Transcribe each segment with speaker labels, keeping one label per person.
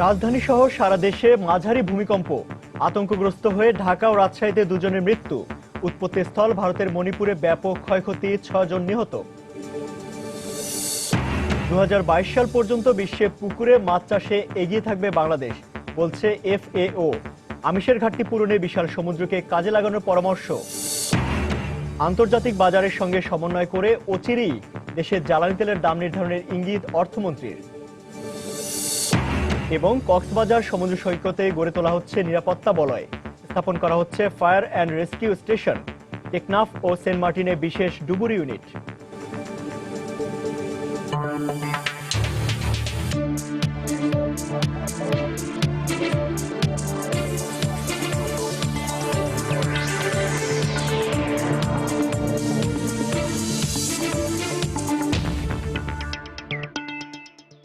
Speaker 1: রাজধানী সহ সারা দেশে মাঝারি ভূমিকম্প, আতঙ্কগ্রস্ত হয়ে ঢাকা ও রাজশাহীতে দুজনের মৃত্যু। উৎপত্তিস্থল ভারতের মণিপুরে ব্যাপক ক্ষয়ক্ষতি, 6 জন নিহত। 2022 সাল পর্যন্ত বিশ্বে পুকুরে মাছ চাষে এগিয়ে থাকবে বাংলাদেশ, বলছে FAO। আমিষের ঘাটতি পূরণে বিশাল সমুদ্রকে কাজে লাগানোর পরামর্শ। আন্তর্জাতিক বাজারের সঙ্গে সমন্বয় করে অচিরেই দেশের জ্বালানি তেলের দাম নির্ধারণের ইঙ্গিত অর্থমন্ত্রীর। এবং কক্সবাজার সমুদ্র সৈকতে গড়ে তোলা হচ্ছে নিরাপত্তা বলয়, স্থাপন করা হচ্ছে fire and rescue station. Teknaf ও সেন্ট মার্টিনে বিশেষ ডুবুরি ইউনিট।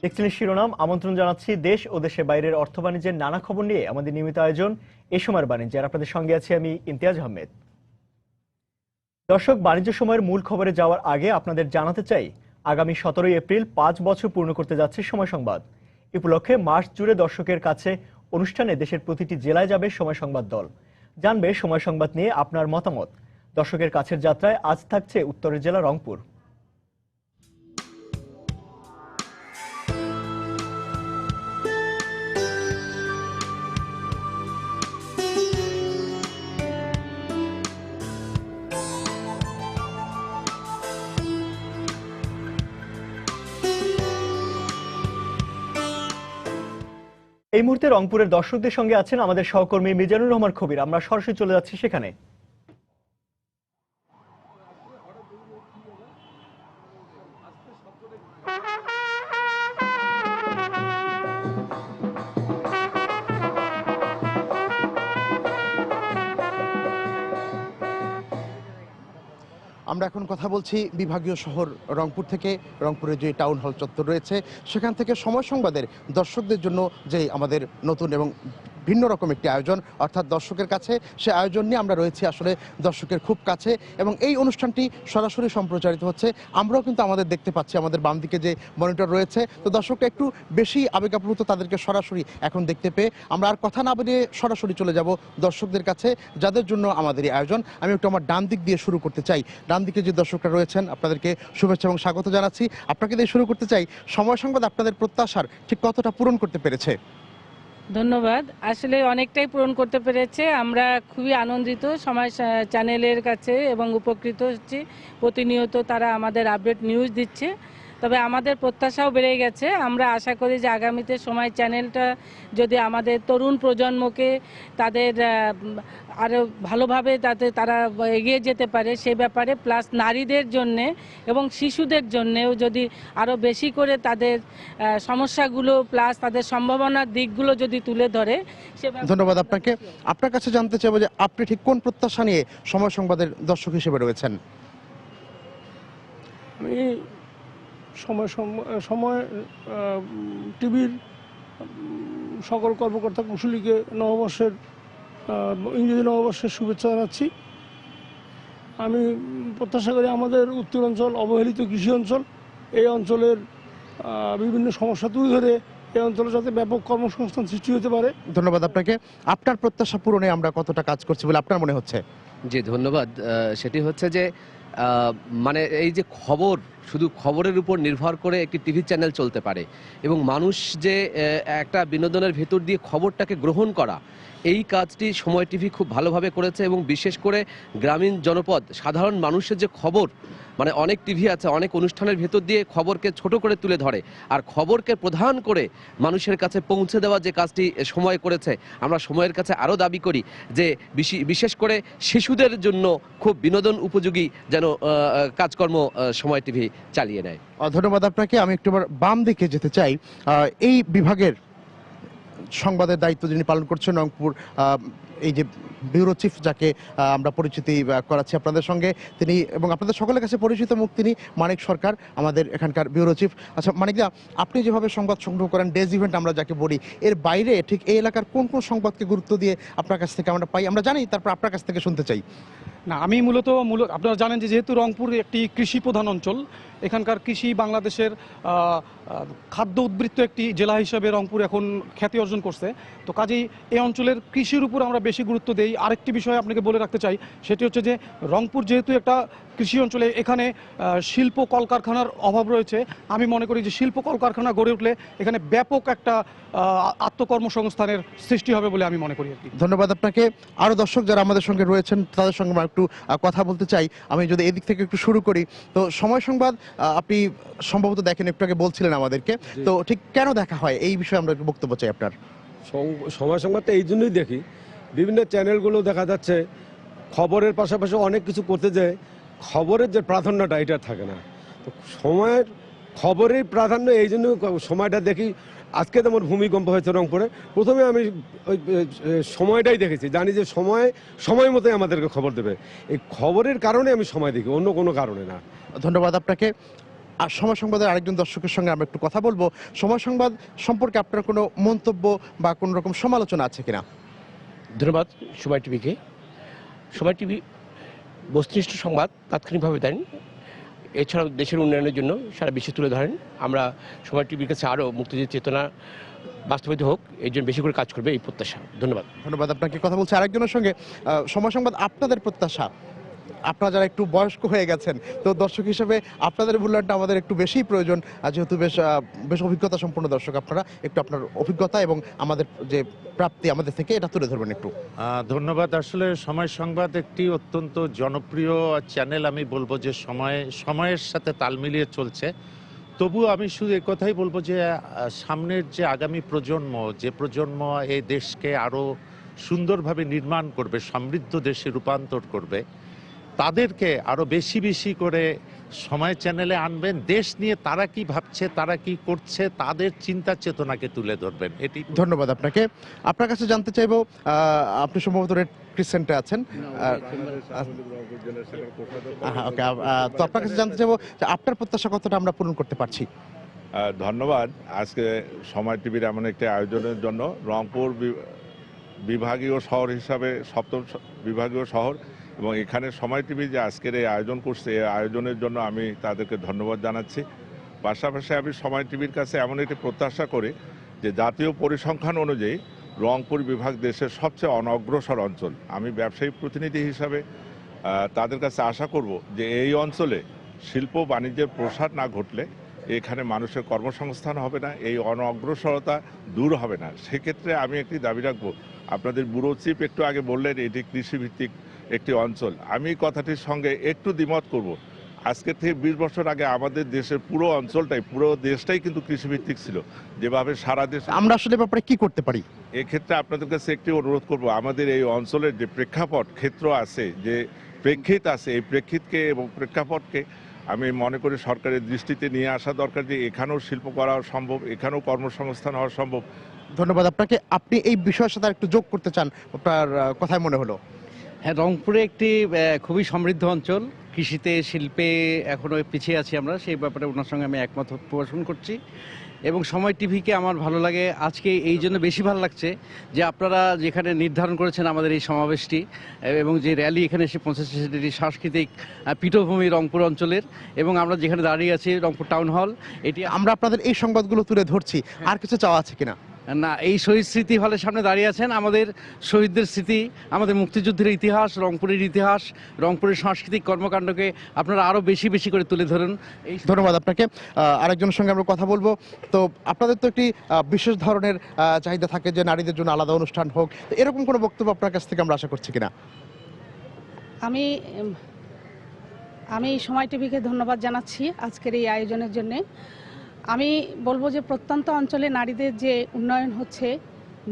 Speaker 1: দেখছেন শিরোনাম। আমন্ত্রণ জানাচ্ছি দেশ ও দেশের বাইরের অর্থ বাণিজ্যের নানা খবর নিয়ে আমাদের নিয়মিত আয়োজন এ সময়ের বাণিজ্য। আর আপনাদের সঙ্গে আছি আমি ইমতিয়াজ আহমেদ। দর্শক, বাণিজ্য সময়ের মূল খবরে যাওয়ার আগে আপনাদের জানাতে চাই, আগামী 17 এপ্রিল 5 বছর পূর্ণ করতে যাচ্ছে সময় সংবাদ। এ উপলক্ষে মাস জুড়ে দর্শকের কাছে অনুষ্ঠানে দেশের প্রতিটি জেলায় যাবে সময় সংবাদ দল। জানবে সময় সংবাদ নিয়ে আপনার মতামত। দর্শকের কাছের যাত্রায় আজ থাকছে উত্তরের জেলা রংপুর। এই মুহূর্তে রংপুরের দর্শকদের সঙ্গে আছেন আমাদের সহকর্মী মিজানুর রহমান কবির। আমরা সরাসরি চলে যাচ্ছি সেখানে।
Speaker 2: আমরা এখন কথা বলছি বিভাগীয় শহর রংপুর থেকে। রংপুরে যে টাউন হল চত্বর রয়েছে সেখান থেকে সময় সংবাদের দর্শকদের জন্য যে আমাদের নতুন এবং ভিন্ন রকম একটি আয়োজন, অর্থাৎ দর্শকের কাছে, সে আয়োজন নিয়ে আমরা রয়েছি আসলে দর্শকের খুব কাছে। এবং এই অনুষ্ঠানটি সরাসরি সম্প্রচারিত হচ্ছে। আমরাও কিন্তু আমাদের দেখতে পাচ্ছি, আমাদের বাম দিকে যে মনিটর রয়েছে। তো দর্শকরা একটু বেশি আবেগাপ্লুত, তাদেরকে সরাসরি এখন দেখতে পেয়ে আমরা আর কথা না বলে সরাসরি চলে যাব দর্শকদের কাছে, যাদের জন্য আমাদের এই আয়োজন। আমি একটু আমার ডান দিক দিয়ে শুরু করতে চাই। ডান দিকে যে দর্শকরা রয়েছেন আপনাদেরকে শুভেচ্ছা এবং স্বাগত জানাচ্ছি। আপনাকে দিয়ে শুরু করতে চাই, সময় সংবাদ আপনাদের প্রত্যাশার ঠিক কতটা পূরণ করতে পেরেছে?
Speaker 3: ধন্যবাদ। আসলে অনেকটাই পূরণ করতে পেরেছে। আমরা খুবই আনন্দিত সময় চ্যানেলের কাছে এবং উপকৃত হচ্ছি। প্রতিনিয়ত তারা আমাদের আপডেট নিউজ দিচ্ছে। তবে আমাদের প্রত্যাশাও বেড়ে গেছে। আমরা আশা করি যে আগামীতে সময় চ্যানেলটা যদি আমাদের তরুণ প্রজন্মকে তাদের আরও ভালোভাবে তারা এগিয়ে যেতে পারে সে ব্যাপারে, প্লাস নারীদের জন্যে এবং শিশুদের জন্যেও যদি আরও বেশি করে তাদের সমস্যাগুলো প্লাস তাদের সম্ভাবনার দিকগুলো যদি তুলে ধরে সে।
Speaker 2: ধন্যবাদ আপনাকে। আপনার কাছে জানতে চাইবো যে আপনি ঠিক কোন প্রত্যাশা নিয়ে সময় সংবাদের দর্শক হিসেবে রয়েছেন?
Speaker 4: আমি সময় টিভির সকল কর্মকর্তা কুশলীকে নববর্ষের ইংরেজি নববর্ষের শুভেচ্ছা জানাচ্ছি। আমি প্রত্যাশা করি আমাদের উত্তরাঞ্চল অবহেলিত কৃষি অঞ্চল, এই অঞ্চলের বিভিন্ন সমস্যা তুলে ধরে এই অঞ্চলে যাতে ব্যাপক কর্মসংস্থান সৃষ্টি হতে পারে।
Speaker 2: ধন্যবাদ আপনাকে। আপনার প্রত্যাশা পূরণে আমরা কতটা কাজ করছি বলে আপনার মনে হচ্ছে?
Speaker 5: জি ধন্যবাদ। সেটি হচ্ছে যে মানে এই যে খবর, শুধু খবরের উপর নির্ভর করে একটি টিভি চ্যানেল চলতে পারে এবং মানুষ যে একটা বিনোদনের ভেতর দিয়ে খবরটাকে গ্রহণ করা, এই কাজটি সময় টিভি খুব ভালোভাবে করেছে। এবং বিশেষ করে গ্রামীণ জনপদ সাধারণ মানুষের যে খবর, মানে অনেক টিভি আছে অনেক অনুষ্ঠানের ভেতর দিয়ে খবরকে ছোট করে তুলে ধরে, আর খবরকে প্রধান করে মানুষের কাছে পৌঁছে দেওয়া যে কাজটি সময় করেছে, আমরা সময়ের কাছে আরও দাবি করি যে বিশেষ করে শিশুদের জন্য খুব বিনোদন উপযোগী যেন কাজকর্ম সময় টিভি চালিয়ে নেয়।
Speaker 2: ধন্যবাদ আপনাকে। আমি একটু বাম দিকে যেতে চাই। এই বিভাগের সংবাদের দায়িত্ব যিনি পালন করছেন রংপুর এই যে ব্যুরো চিফ, যাকে আমরা পরিচিতি করাচ্ছি আপনাদের সঙ্গে, তিনি এবং আপনাদের সকলের কাছে পরিচিত মুখ, তিনি মানিক সরকার, আমাদের এখানকার ব্যুরো চিফ। আচ্ছা মানিকদা, আপনি যেভাবে সংবাদ সংগ্রহ করেন, ডেজ ইভেন্ট আমরা যাকে বলি, এর বাইরে ঠিক এই এলাকার কোন কোন সংবাদকে গুরুত্ব দিয়ে আপনার কাছ থেকে আমরা পাই, আমরা জানি, তারপর আপনার কাছ থেকে শুনতে চাই।
Speaker 6: না, আমি মূলত আপনারা জানেন যে যেহেতু রংপুর একটি কৃষি প্রধান অঞ্চল, এখানকার কৃষি বাংলাদেশের খাদ্য উদ্বৃত্ত একটি জেলা হিসেবে রংপুর এখন খ্যাতি অর্জন করছে। তো কাজেই এই অঞ্চলের কৃষির উপর আমরা বেশি গুরুত্ব দেই। আরেকটি বিষয় আপনাকে বলে রাখতে চাই, সেটি হচ্ছে যে রংপুর যেহেতু একটা কৃষি অঞ্চলে, এখানে শিল্প কলকারখানার অভাব রয়েছে। আমি মনে করি যে শিল্প কলকারখানা গড়ে উঠলে এখানে ব্যাপক একটা আত্মকর্মসংস্থানের সৃষ্টি হবে বলে আমি মনে করি আর কি।
Speaker 2: ধন্যবাদ আপনাকে। আরও দর্শক যারা আমাদের সঙ্গে রয়েছেন তাদের সঙ্গে আমরা একটু কথা বলতে চাই। আমি যদি এদিক থেকে একটু শুরু করি, তো সময় সংবাদ আপনি সম্ভবত দেখেন, একটু আগে বলছিলেন আমাদেরকে, তো ঠিক কেন দেখা হয় এই বিষয়ে আমরা একটু বক্তব্য চাই আপনার।
Speaker 7: সময় সংবাদটা এই জন্যই দেখি, বিভিন্ন চ্যানেলগুলো দেখা যাচ্ছে খবরের পাশাপাশি অনেক কিছু করতে যায়, খবরের যে প্রাধান্যটা এটা থাকে না। তো সময়ের খবরের প্রাধান্য এই জন্য সময়টা দেখি। আজকে যেমন ভূমিকম্প হয়েছে রংপুরে, প্রথমে আমি ওই সময়টাই দেখেছি, জানি যে সময় মতোই আমাদেরকে খবর দেবে। এই খবরের কারণে আমি সময় দেখি, অন্য কোনো কারণে না।
Speaker 2: ধন্যবাদ আপনাকে। আর সময় সংবাদের আরেকজন দর্শকের সঙ্গে আমরা একটু কথা বলবো। সময় সংবাদ সম্পর্কে আপনার কোনো মন্তব্য বা কোনো রকম সমালোচনা আছে কিনা?
Speaker 8: ধন্যবাদ সময় টিভিকে। সময় টিভি বস্তুনিষ্ঠ সংবাদ তাৎক্ষণিকভাবে দেন, এছাড়াও দেশের উন্নয়নের জন্য সারা বিশ্বে তুলে ধরেন। আমরা সময় টিভির কাছে আরও মুক্তিযুদ্ধের চেতনা বাস্তবায়িত হোক, এই জন্য বেশি করে কাজ করবে এই প্রত্যাশা। ধন্যবাদ।
Speaker 2: ধন্যবাদ আপনাকে। কথা বলছি আরেকজনের সঙ্গে। সময় সংবাদ আপনাদের প্রত্যাশা, আপনারা যারা একটু বয়স্ক হয়ে গেছেন, তো দর্শক হিসেবে আপনাদের মূল্যায়নটা আমাদের একটু বেশিই প্রয়োজন, যেহেতু বেশ অভিজ্ঞতা সম্পন্ন দর্শক আপনারা। একটু আপনার অভিজ্ঞতা এবং আমাদের যে প্রাপ্তি আমাদের থেকে এটা তুলে ধরবেন একটু।
Speaker 9: ধন্যবাদ। আসলে সময় সংবাদ একটি অত্যন্ত জনপ্রিয় চ্যানেল। আমি বলবো যে সময়ের সাথে তাল মিলিয়ে চলছে। তবুও আমি শুধু এই কথাই বলবো যে সামনের যে আগামী প্রজন্ম, যে প্রজন্ম এই দেশকে আরও সুন্দরভাবে নির্মাণ করবে, সমৃদ্ধ দেশে রূপান্তর করবে, তাদেরকে আরো বেশি বেশি করে সময় চ্যানেলে আনবেন। দেশ নিয়ে তারা কি ভাবছে, তারা কি করছে, তাদের চিন্তা চেতনাকে তুলে ধরবেন। এটি।
Speaker 2: ধন্যবাদ আপনাকে। আপনার কাছে জানতে চাইবো, আপনি সম্ভবত রেড ক্রিসেন্টে আছেন, ওকে, তো আপনার কাছে জানতে চাইবো যে আপনার প্রত্যাশা কতটা আমরা পূরণ করতে পারছি?
Speaker 10: ধন্যবাদ। আজকে সময় টিভির এমন একটি আয়োজনের জন্য। রংপুর বিভাগীয় শহর হিসাবে 7ম বিভাগীয় শহর, এবং এখানে সময় টিভি যে আজকের এই আয়োজন করছে, এই আয়োজনের জন্য আমি তাদেরকে ধন্যবাদ জানাচ্ছি। পাশাপাশি আমি সময় টিভির কাছে এমন একটি প্রত্যাশা করি যে জাতীয় পরিসংখ্যান অনুযায়ী রংপুর বিভাগ দেশের সবচেয়ে অনগ্রসর অঞ্চল। আমি ব্যবসায়িক প্রতিনিধি হিসাবে তাদের কাছে আশা করব যে এই অঞ্চলে শিল্প বাণিজ্যের প্রসার না ঘটলে এখানে মানুষের কর্মসংস্থান হবে না, এই অনগ্রসরতা দূর হবে না। সেক্ষেত্রে আমি একটি দাবি রাখবো, আপনাদের ব্যুরো চিফ একটু আগে বললেন এটি কৃষিভিত্তিক একটি অঞ্চল, আমি কথাটির সঙ্গে একটু দ্বিমত করব। আজকে থেকে 20 বছর আগে আমাদের দেশের পুরো অঞ্চলটাই, পুরো দেশটাই কিন্তু কৃষিভিত্তিক ছিল। যেভাবে সারা দেশ,
Speaker 2: আমরা আসলে ব্যাপারে কি করতে পারি?
Speaker 10: এক্ষেত্রে আপনাদের কাছে একটি অনুরোধ করব, আমাদের এই অঞ্চলের যে প্রেক্ষাপট ক্ষেত্র আছে, যে প্রেক্ষিত আছে, এই প্রেক্ষিতকে এবং প্রেক্ষাপটকে আমি মনে করি সরকারের দৃষ্টিতে নিয়ে আসা দরকার, যে এখানেও শিল্প করা সম্ভব, এখানেও কর্মসংস্থান হওয়া সম্ভব।
Speaker 2: ধন্যবাদ আপনাকে। আপনি এই বিষয়ের সাথে একটু যোগ করতে চান, আপনার কথায় মনে হলো।
Speaker 11: হ্যাঁ, রংপুরে একটি খুবই সমৃদ্ধ অঞ্চল, কৃষিতে শিল্পে এখনও পিছিয়ে আছি আমরা, সেই ব্যাপারে ওনার সঙ্গে আমি একমত পোষণ করছি। এবং সময় টিভিকে আমার ভালো লাগে আজকে এই জন্য বেশি ভালো লাগছে যে আপনারা যেখানে নির্ধারণ করেছেন আমাদের এই সমাবেশটি এবং যে র্যালি এখানে এসে পৌঁছেছে, সেটি সাংস্কৃতিক পীঠভূমি রংপুর অঞ্চলের, এবং আমরা যেখানে দাঁড়িয়ে আছি রংপুর টাউন হল, এটি
Speaker 2: আমরা আপনাদের এই সংবাদগুলো তুলে ধরছি। আর কিছু চাওয়া আছে কিনা?
Speaker 11: না, এই শহীদ স্মৃতি হলের সামনে দাঁড়িয়ে আছেন, আমাদের শহীদদের স্মৃতি, আমাদের মুক্তিযুদ্ধের ইতিহাস, রংপুরের ইতিহাস, রংপুরের সাংস্কৃতিক কর্মকাণ্ডকে আপনারা আরও বেশি বেশি করে তুলে ধরুন। এই
Speaker 2: ধন্যবাদ আপনাকে। আরেকজনের সঙ্গে আমরা কথা বলবো। তো আপনাদের তো একটি বিশেষ ধরনের চাহিদা থাকে যে নারীদের জন্য আলাদা অনুষ্ঠান হোক, তো এরকম কোনো বক্তব্য আপনার কাছ থেকে আমরা আশা করছি কিনা?
Speaker 12: আমি সময় টিভিকে ধন্যবাদ জানাচ্ছি আজকের এই আয়োজনের জন্য। আমি বলবো যে প্রত্যন্ত অঞ্চলে নারীদের যে উন্নয়ন হচ্ছে,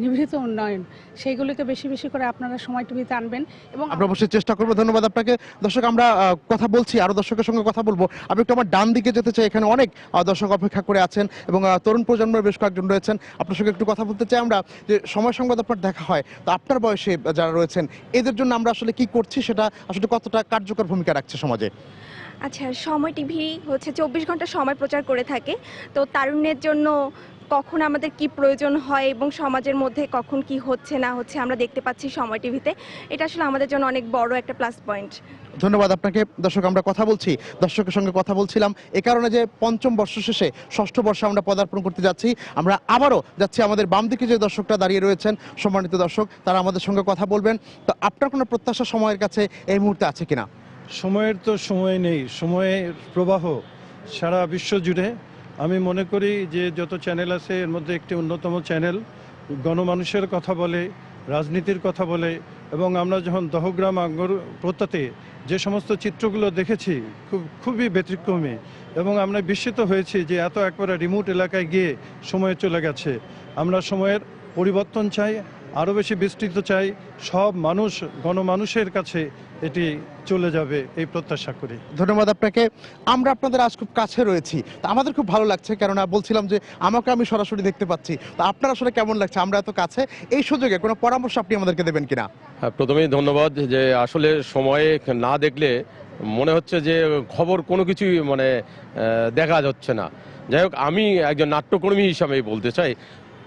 Speaker 12: নিভৃত উন্নয়ন, সেইগুলিকে বেশি বেশি করে আপনারা সময় টিভিতে আনবেন এবং
Speaker 2: আমরা অবশ্যই চেষ্টা করবো। ধন্যবাদ আপনাকে। দর্শক, আমরা কথা বলছি, আরো দর্শকের সঙ্গে কথা বলবো। আমি একটু আমার ডান দিকে যেতে চাই, এখানে অনেক দর্শক অপেক্ষা করে আছেন এবং তরুণ প্রজন্মের বেশ কয়েকজন রয়েছেন। আপনার সঙ্গে একটু কথা বলতে চাই আমরা, যে সময় সংবাদ আপনার দেখা হয়, তো আপনার বয়সে যারা রয়েছেন এদের জন্য আমরা আসলে কি করছি, সেটা আসলে কতটা কার্যকর ভূমিকা রাখছে সমাজে?
Speaker 13: আচ্ছা, সময় টিভি হচ্ছে 24 ঘন্টা সময় প্রচার করে থাকে, তো তারুণ্যের জন্য কখন আমাদের কি প্রয়োজন হয় এবং সমাজের মধ্যে কখন কি হচ্ছে না হচ্ছে আমরা দেখতে পাচ্ছি সময় টিভিতে। এটা আসলে আমাদের জন্য অনেক বড় একটা প্লাস পয়েন্ট।
Speaker 2: ধন্যবাদ আপনাকে। দর্শক, আমরা কথা বলছি, দর্শকের সঙ্গে কথা বলছিলাম এ কারণে যে পঞ্চম বর্ষ শেষে ষষ্ঠ বর্ষে আমরা পদার্পণ করতে যাচ্ছি। আমরা আবারও যাচ্ছি, আমাদের বাম দিকে যে দর্শকরা দাঁড়িয়ে রয়েছেন, সম্মানিত দর্শক, তারা আমাদের সঙ্গে কথা বলবেন। তো আপনার কোনো প্রত্যাশা সময়ের কাছে এই মুহূর্তে আছে কিনা?
Speaker 14: সময়ের তো সময় নেই, সময়ের প্রবাহ সারা বিশ্ব জুড়ে। আমি মনে করি যে যত চ্যানেল আছে এর মধ্যে একটি অন্যতম চ্যানেল গণমানুষের কথা বলে, রাজনীতির কথা বলে, এবং আমরা যখন দহগ্রাম আঙ্গর প্রত্যাতে যে সমস্ত চিত্রগুলো দেখেছি খুবই ব্যতিক্রমী, এবং আমরা বিস্মিত হয়েছি যে এত একবারে রিমোট এলাকায় গিয়ে সময় চলে গেছে। আমরা সময়ের পরিবর্তন চাই, আরও বেশি বিস্তৃত চাই, সব মানুষ গণমানুষের কাছে এটি চলে যাবে এই প্রত্যাশা করি।
Speaker 2: ধন্যবাদ আপনাকে। আমরা আপনাদের আজ খুব কাছে রয়েছি, তো আমাদের খুব ভালো লাগছে, কেননা বলছিলাম যে আমাকে আমি সরাসরি দেখতে পাচ্ছি। তো আপনার আসলে কেমন লাগছে আমরা এত কাছে? এই সুযোগে কোনো পরামর্শ আপনি আমাদেরকে দেবেন কিনা?
Speaker 15: হ্যাঁ, প্রথমেই ধন্যবাদ। যে আসলে সময়ে না দেখলে মনে হচ্ছে যে খবর কোনো কিছুই দেখা যাচ্ছে না। যাই হোক, আমি একজন নাট্যকর্মী হিসাবে বলতে চাই,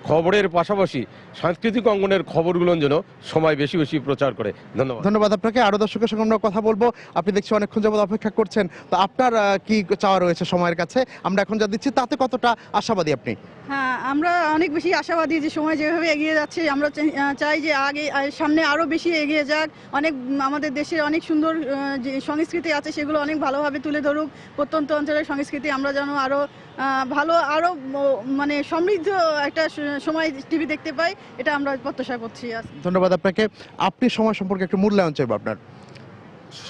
Speaker 15: খবরের পাশাপাশি সাংস্কৃতিক অঙ্গনের খবরগুলোর জন্য সময় বেশি বেশি প্রচার করে। ধন্যবাদ।
Speaker 2: ধন্যবাদ আপনাকে। আরো দর্শকের সঙ্গে আমরা কথা বলবো। আপনি দেখছি অনেকক্ষণ যাবত অপেক্ষা করছেন, তো আপনার কি চাওয়া রয়েছে সময়ের কাছে? আমরা এখন যা দিচ্ছি তাতে কতটা আশাবাদী আপনি?
Speaker 16: হ্যাঁ, আমরা অনেক বেশি আশাবাদী যে সময় যেভাবে এগিয়ে যাচ্ছে আমরা চাই যে আগে সামনে আরও বেশি এগিয়ে যাক। অনেক আমাদের দেশের অনেক সুন্দর যে সংস্কৃতি আছে সেগুলো অনেক ভালোভাবে তুলে ধরুক। প্রত্যন্ত অঞ্চলের সংস্কৃতি আমরা যেন আরও ভালো, আরও সমৃদ্ধ একটা সময় টিভি দেখতে পাই, এটা আমরা প্রত্যাশা করছি।
Speaker 2: ধন্যবাদ আপনাকে। আপনি সময় সম্পর্কে একটু মূল্যায়ন চাইব আপনার।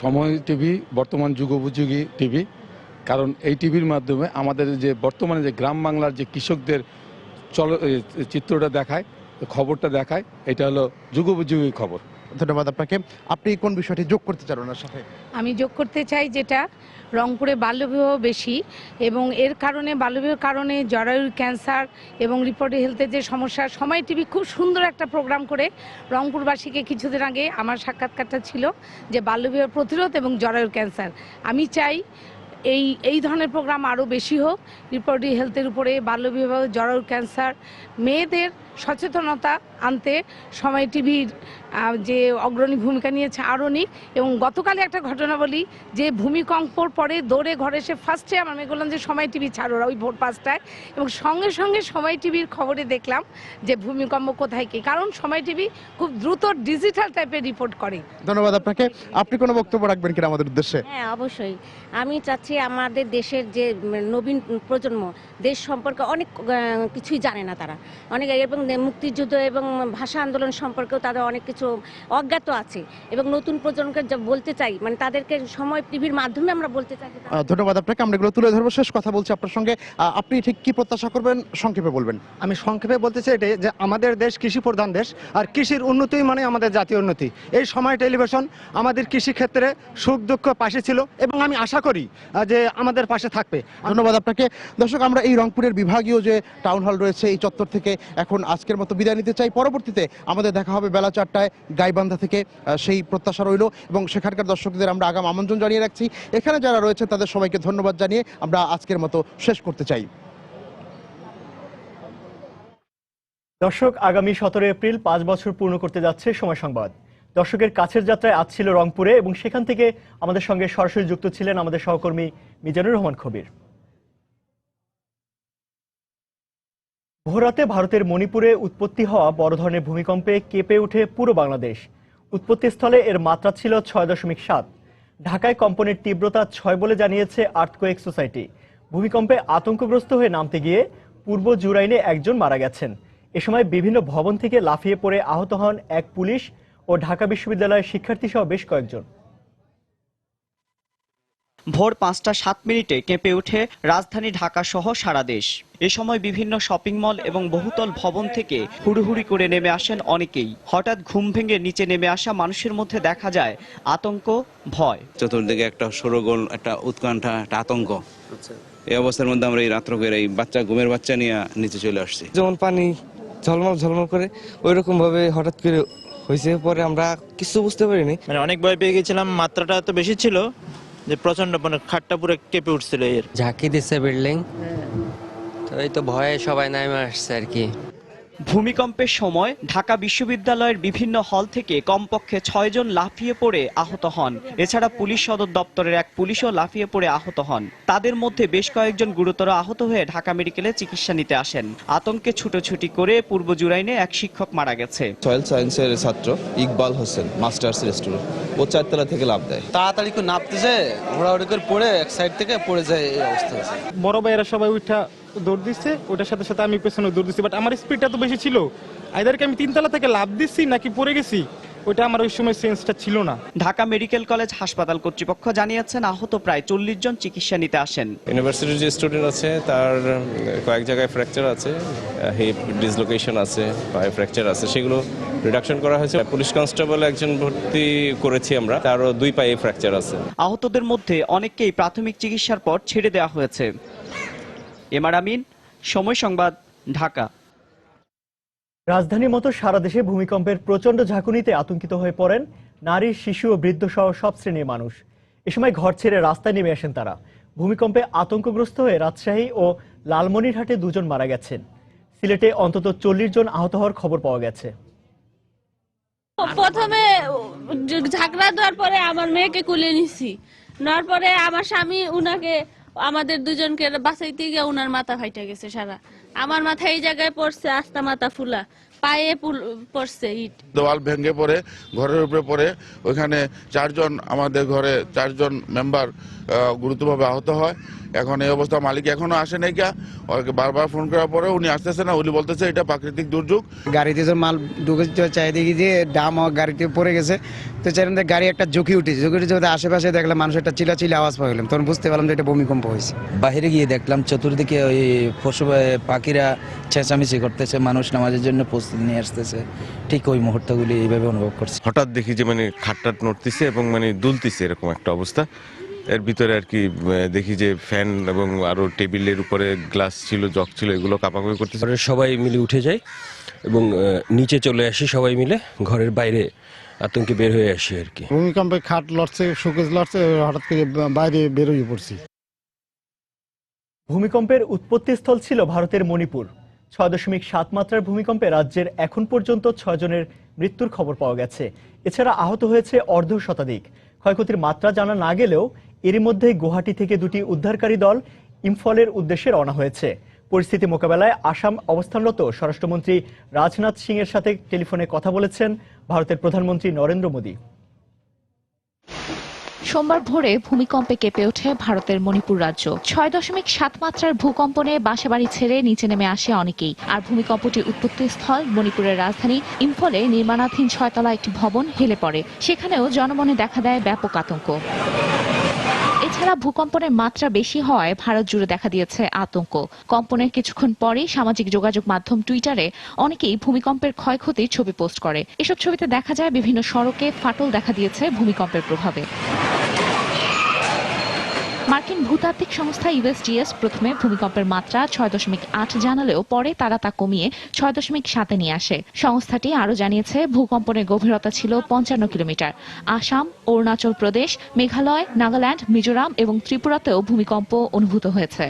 Speaker 17: সময় টিভি বর্তমান যুগোপযোগী টিভি, কারণ এই টিভির মাধ্যমে আমাদের যে বর্তমানে যে গ্রাম বাংলার যে কৃষকদের চিত্রটা দেখায়, খবরটা দেখায়, এটা হলো যুগোপযোগী খবর।
Speaker 2: ধন্যবাদ আপনাকে। আপনি কোন বিষয়টি যোগ করতে চান ওনার সাথে?
Speaker 3: আমি যোগ করতে চাই যেটা রংপুরে বাল্যবিবাহ বেশি, এবং এর কারণে বাল্যবিবাহের কারণে জরায়ুর ক্যান্সার এবং রিপোর্ট হেলথের যে সমস্যা, সময় টিভি খুব সুন্দর একটা প্রোগ্রাম করে রংপুরবাসীকে কিছুদিন আগে আমার সাক্ষাৎকারটা ছিল যে বাল্যবিবাহ প্রতিরোধ এবং জরায়ুর ক্যান্সার। আমি চাই এই ধরনের প্রোগ্রাম আরও বেশি হোক, রিপ্রোডাক্টিভ হেলথের উপরে, বাল্যবিবাহ, জরায়ুর ক্যান্সার, মেয়েদের সচেতনতা আনতে সময় টিভির যে অগ্রণী ভূমিকা নিয়েছে আরও নিক। এবং গতকালে একটা ঘটনা বলি, যে ভূমিকম্পর পরে দৌড়ে ঘরে এসে ফার্স্টে আমার মেয়ে বললাম যে সময় টিভি ছাড়ো ওই ভোর 5টায়, এবং সঙ্গে সঙ্গে সময় টিভির খবরে দেখলাম যে ভূমিকম্প কোথায় কি, কারণ সময় টিভি খুব দ্রুত ডিজিটাল টাইপের রিপোর্ট করে।
Speaker 2: ধন্যবাদ আপনাকে। আপনি কোনো বক্তব্য রাখবেন কিনা আমাদের উদ্দেশ্যে?
Speaker 18: হ্যাঁ, অবশ্যই। আমি চাচ্ছি আমাদের দেশের যে নবীন প্রজন্ম দেশ সম্পর্কে অনেক কিছুই জানে না, তারা অনেক, এবং মুক্তিযুদ্ধ এবং ভাষা আন্দোলন সম্পর্কেও তাদের অনেক কিছু অজ্ঞাত আছে, এবং নতুন প্রজন্মকে বলতে চাই, তাদেরকে সময় টিভির মাধ্যমে আমরা বলতে চাই।
Speaker 2: ধন্যবাদ আপনাকে। আমরা এগুলো তুলে ধরবো। শেষ কথা বলছি আপনার সঙ্গে, আপনি ঠিক কি প্রত্যাশা করবেন সংক্ষেপে বলবেন?
Speaker 19: আমি সংক্ষেপে বলতে চাই এটাই যে আমাদের দেশ কৃষি প্রধান দেশ, আর কৃষির উন্নতি মানে আমাদের জাতীয় উন্নতি। এই সময় টেলিভিশন আমাদের কৃষি ক্ষেত্রে সুখ দুঃখ পাশে ছিল, এবং আমি আশা করি যে আমাদের পাশে থাকবে।
Speaker 2: ধন্যবাদ আপনাকে। দর্শক, আমরা এই রংপুরের বিভাগীয় যে টাউন হল রয়েছে এই চত্বর থেকে এখন আজকের মতো বিদায় নিতে চাই। পরবর্তীতে আমাদের দেখা হবে বেলা 4টায় গাইবান্ধা থেকে, সেই প্রত্যাশা রইল, এবং সেখানকার দর্শকদের আমরা আগাম আমন্ত্রণ জানিয়ে রাখছি। এখানে যারা রয়েছে তাদের সবাইকে ধন্যবাদ জানিয়ে আমরা আজকের মতো শেষ করতে চাই।
Speaker 1: দর্শক, আগামী 17 এপ্রিল 5 বছর পূর্ণ করতে যাচ্ছে সময় সংবাদ। দর্শকের কাছের যাত্রায় আজ ছিল রংপুরে, এবং সেখান থেকে আমাদের সঙ্গে সরাসরি যুক্ত ছিলেন আমাদের সহকর্মী মিজানুর রহমান খবির। ভোররাতে ভারতের মণিপুরে উৎপত্তি হওয়া বড় ধরনের ভূমিকম্পে কেঁপে ওঠে পুরো বাংলাদেশ। উৎপত্তিস্থলে এর মাত্রা ছিল 6.7। ঢাকায় কম্পনের তীব্রতা 6 বলে জানিয়েছে আর্থকোয়েক সোসাইটি। ভূমিকম্পে আতঙ্কগ্রস্ত হয়ে নামতে গিয়ে পূর্ব জুরাইনে একজন মারা গেছেন। এ সময় বিভিন্ন ভবন থেকে লাফিয়ে পড়ে আহত হন এক পুলিশ ও ঢাকা বিশ্ববিদ্যালয়ের শিক্ষার্থী সহ বেশ কয়েকজন।
Speaker 20: ভোর 5টা 7 মিনিটে কেঁপে ওঠে রাজধানী ঢাকা সহ সারা দেশ। এ সময় বিভিন্ন শপিং মল এবং বহুতল ভবন থেকে হুড়ুহুড়ি করে নেমে আসেন অনেকেই। হঠাৎ ঘুম ভেঙে নিচে নেমে আসা মানুষের মধ্যে দেখা যায় আতঙ্ক, ভয়।
Speaker 21: চতুর্দিকে একটা সরগোল, একটা উৎকণ্ঠা, একটা আতঙ্ক। এই অবস্থার মধ্যে আমরা এই রাত্র করে এই ঘুমের বাচ্চা নিয়ে নিচে চলে আসছি।
Speaker 22: যেমন পানি ঝলমল ঝলমল করে ওই রকম ভাবে হঠাৎ করে হয়েছে, পরে আমরা কিছু বুঝতে পারিনি।
Speaker 23: অনেক ভয় পেয়ে গেছিলাম, মাত্রাটা এত বেশি ছিল যে প্রচন্ড, খাটটা পুরো কেঁপে উঠছিল। এর
Speaker 24: ঝাঁকি দিছে বিল্ডিং,
Speaker 4: এই তো ভয়ে সবাই নামে আসছে আর কি।
Speaker 20: ভূমিকম্পের সময় ঢাকা বিশ্ববিদ্যালয়ের বিভিন্ন হল থেকে কমপক্ষে 6 জন লাফিয়ে পড়ে আহত হন। এছাড়া পুলিশ সদর দপ্তরের এক পুলিশও লাফিয়ে পড়ে আহত হন। তাদের মধ্যে বেশ কয়েকজন গুরুতর আহত হয়ে ঢাকা মেডিকেলে চিকিৎসা নিতে আসেন। আতঙ্কে ছুটোছুটি করে পূর্ব জুরাইনে এক শিক্ষক মারা গেছে।
Speaker 5: সয়েল সায়েন্সের ছাত্র ইকবাল হোসেন মাস্টার্স রেস্টুরেন্ট, ও 4 তলা থেকে লাফ দেয়।
Speaker 6: তাড়াতাড়ি করে নামতেছে, ঘোরাঘুরি করে পড়ে এক সাইড থেকে পড়ে যায়, এই অবস্থা হয়েছে।
Speaker 24: বড় ভাইয়েরা সবাই উঠা দৌড় দিচ্ছে, ওটার সাথে সাথে আমি পেছনে দৌড় দিচ্ছি, বাট আমার স্পিডটা তো বেশি ছিল। আইদারকে আমি 3 তলা থেকে লাফ দিচ্ছি নাকি পড়ে গেছি, ওটা আমার ওই সময় সেন্সটা ছিল না।
Speaker 20: ঢাকা মেডিকেল কলেজ হাসপাতাল কর্তৃপক্ষ জানিয়েছেন আহত প্রায় 40 জন চিকিৎসা নিতে আসেন।
Speaker 25: ইউনিভার্সিটির যে স্টুডেন্ট আছে তার কয়েক জায়গায় ফ্র্যাকচার আছে, হিপ ডিসলোকেশন আছে, পায়ে ফ্র্যাকচার আছে, সেগুলো রিডাকশন করা হয়েছে। পুলিশ কনস্টেবল একজন ভর্তি করেছি আমরা, তারও 2 পায়ে ফ্র্যাকচার আছে।
Speaker 20: আহতদের মধ্যে অনেককেই প্রাথমিক চিকিৎসার পর ছেড়ে দেওয়া হয়েছে। এমআর আমিন, সময় সংবাদ, ঢাকা।
Speaker 1: রাজধানীর মতো সারা দেশে ভূমিকম্পের প্রচণ্ড ঝাঁকুনিতে আতঙ্কিত হয়ে পড়েন নারী, শিশু ও বৃদ্ধ সহ সব শ্রেণীর মানুষ। এ সময় ঘর ছেড়ে রাস্তায় নেমে আসেন তারা। ভূমিকম্পে আতঙ্কগ্রস্ত হয়ে রাজশাহী ও লালমনিরহাটে 2 জন মারা গেছেন। সিলেটে অন্তত 40 জন আহত হওয়ার খবর পাওয়া গেছে।
Speaker 26: প্রথমে ঝাঁকড়া দেওয়ার পরে আমার মেয়েকে কুলে নিছি, নেওয়ার পরে আমার স্বামী উনাকে আমাদের 2 জনকে বাঁচাইতে গিয়ে উনার মাথা ফাইটা গেছে সারা। আমার মাথা এই জায়গায় পড়ছে, আস্তা মাথা ফুলা, পায়ে পড়ছে ইট।
Speaker 27: দেওয়াল ভেঙে পড়ে ঘরের উপরে পড়ে ওইখানে 4 জন, আমাদের ঘরে 4 জন মেম্বার গুরুতরভাবে আহত হয়। এখন এই অবস্থা, মালিক এখনো আসে নাই, ওকে বারবার ফোন করার পরে উনি আসতেছে না। উনি বলতেছে এটা প্রাকৃতিক দুর্যোগ।
Speaker 28: গাড়িতে যে মাল ঢুকে চাই দেখি যে ডাম গাড়িতে পড়ে গেছে, তো চাইলাম গাড়ি একটা ঝুঁকি উঠেছে, আশেপাশে দেখলাম মানুষ একটা চিলাচিলি আওয়াজ পাইলাম, তখন বুঝতে পারলাম যে এটা ভূমিকম্প হয়েছে।
Speaker 29: বাইরে গিয়ে দেখলাম চতুর্দিকে ওই পশু পাখিরা চেঁচামেচি করতেছে, মানুষ নামাজের জন্য প্রস্তুতি নিয়ে আসতেছে। ঠিক ওই মুহূর্তগুলি এইভাবে অনুভব করছে।
Speaker 30: হঠাৎ দেখি যে মানে খাটটাট নড়তেছে এবং মানে দুলতেছে, এরকম একটা অবস্থা। এর ভিতরে আর কি দেখি যে ফ্যান এবং আরো টেবিলের উপরে গ্লাস ছিল, জগ ছিল, এগুলো কাঁপাকাঁপি করতেছে।
Speaker 31: সবাই মিলে উঠে যায় এবং নিচে চলে আসি, সবাই মিলে ঘরের বাইরে আতঙ্কে বের হয়ে আসি আর কি।
Speaker 32: ভূমিকম্পে খাট লড়ছে, শোকেস লড়ছে, হঠাৎ করে বাইরে বের হয়ে পড়ছি।
Speaker 1: ভূমিকম্পের উৎপত্তিস্থল ছিল ভারতের মণিপুর। 6.7 মাত্রার ভূমিকম্পে রাজ্যের এখন পর্যন্ত 6 জনের মৃত্যুর খবর পাওয়া গেছে। এছাড়া আহত হয়েছে অর্ধ শতাধিক। ক্ষয়ক্ষতির মাত্রা জানা না গেলেও এরই মধ্যে গুয়াহাটি থেকে 2টি উদ্ধারকারী দল ইম্ফলের উদ্দেশ্যে রওনা হয়েছে। পরিস্থিতি মোকাবেলায় আসাম অবস্থানরত স্বরাষ্ট্রমন্ত্রী রাজনাথ সিং এর সাথে টেলিফোনে কথা বলেছেন ভারতের প্রধানমন্ত্রী নরেন্দ্র মোদী।
Speaker 33: সোমবার ভোরে ভূমিকম্পে কেঁপে ওঠে ভারতের মণিপুর রাজ্য। 6.7 মাত্রার ভূকম্পনে বাসাবাড়ি ছেড়ে নিচে নেমে আসে অনেকেই। আর ভূমিকম্পটির উৎপত্তিস্থল মণিপুরের রাজধানী ইম্ফলে নির্মাণাধীন 6 তলা একটি ভবন হেলে পড়ে। সেখানেও জনমনে দেখা দেয় ব্যাপক আতঙ্ক। এছাড়া ভূকম্পনের মাত্রা বেশি হওয়ায় ভারত জুড়ে দেখা দিয়েছে আতঙ্ক। কম্পনের কিছুক্ষণ পরেই সামাজিক যোগাযোগ মাধ্যম টুইটারে অনেকেই ভূমিকম্পের ক্ষয়ক্ষতির ছবি পোস্ট করে। এসব ছবিতে দেখা যায় বিভিন্ন সড়কে ফাটল দেখা দিয়েছে ভূমিকম্পের প্রভাবে। মার্কিন ভূতাত্ত্বিক সংস্থা USGS প্রথমে ভূমিকম্পের মাত্রা 6.8 জানালেও পরে তারা তা কমিয়ে 6.7 নিয়ে আসে। সংস্থাটি আরও জানিয়েছে ভূকম্পনের গভীরতা ছিল 55 কিলোমিটার। আসাম, অরুণাচল প্রদেশ, মেঘালয়, নাগাল্যান্ড, মিজোরাম এবং ত্রিপুরাতেও ভূমিকম্প অনুভূত হয়েছে।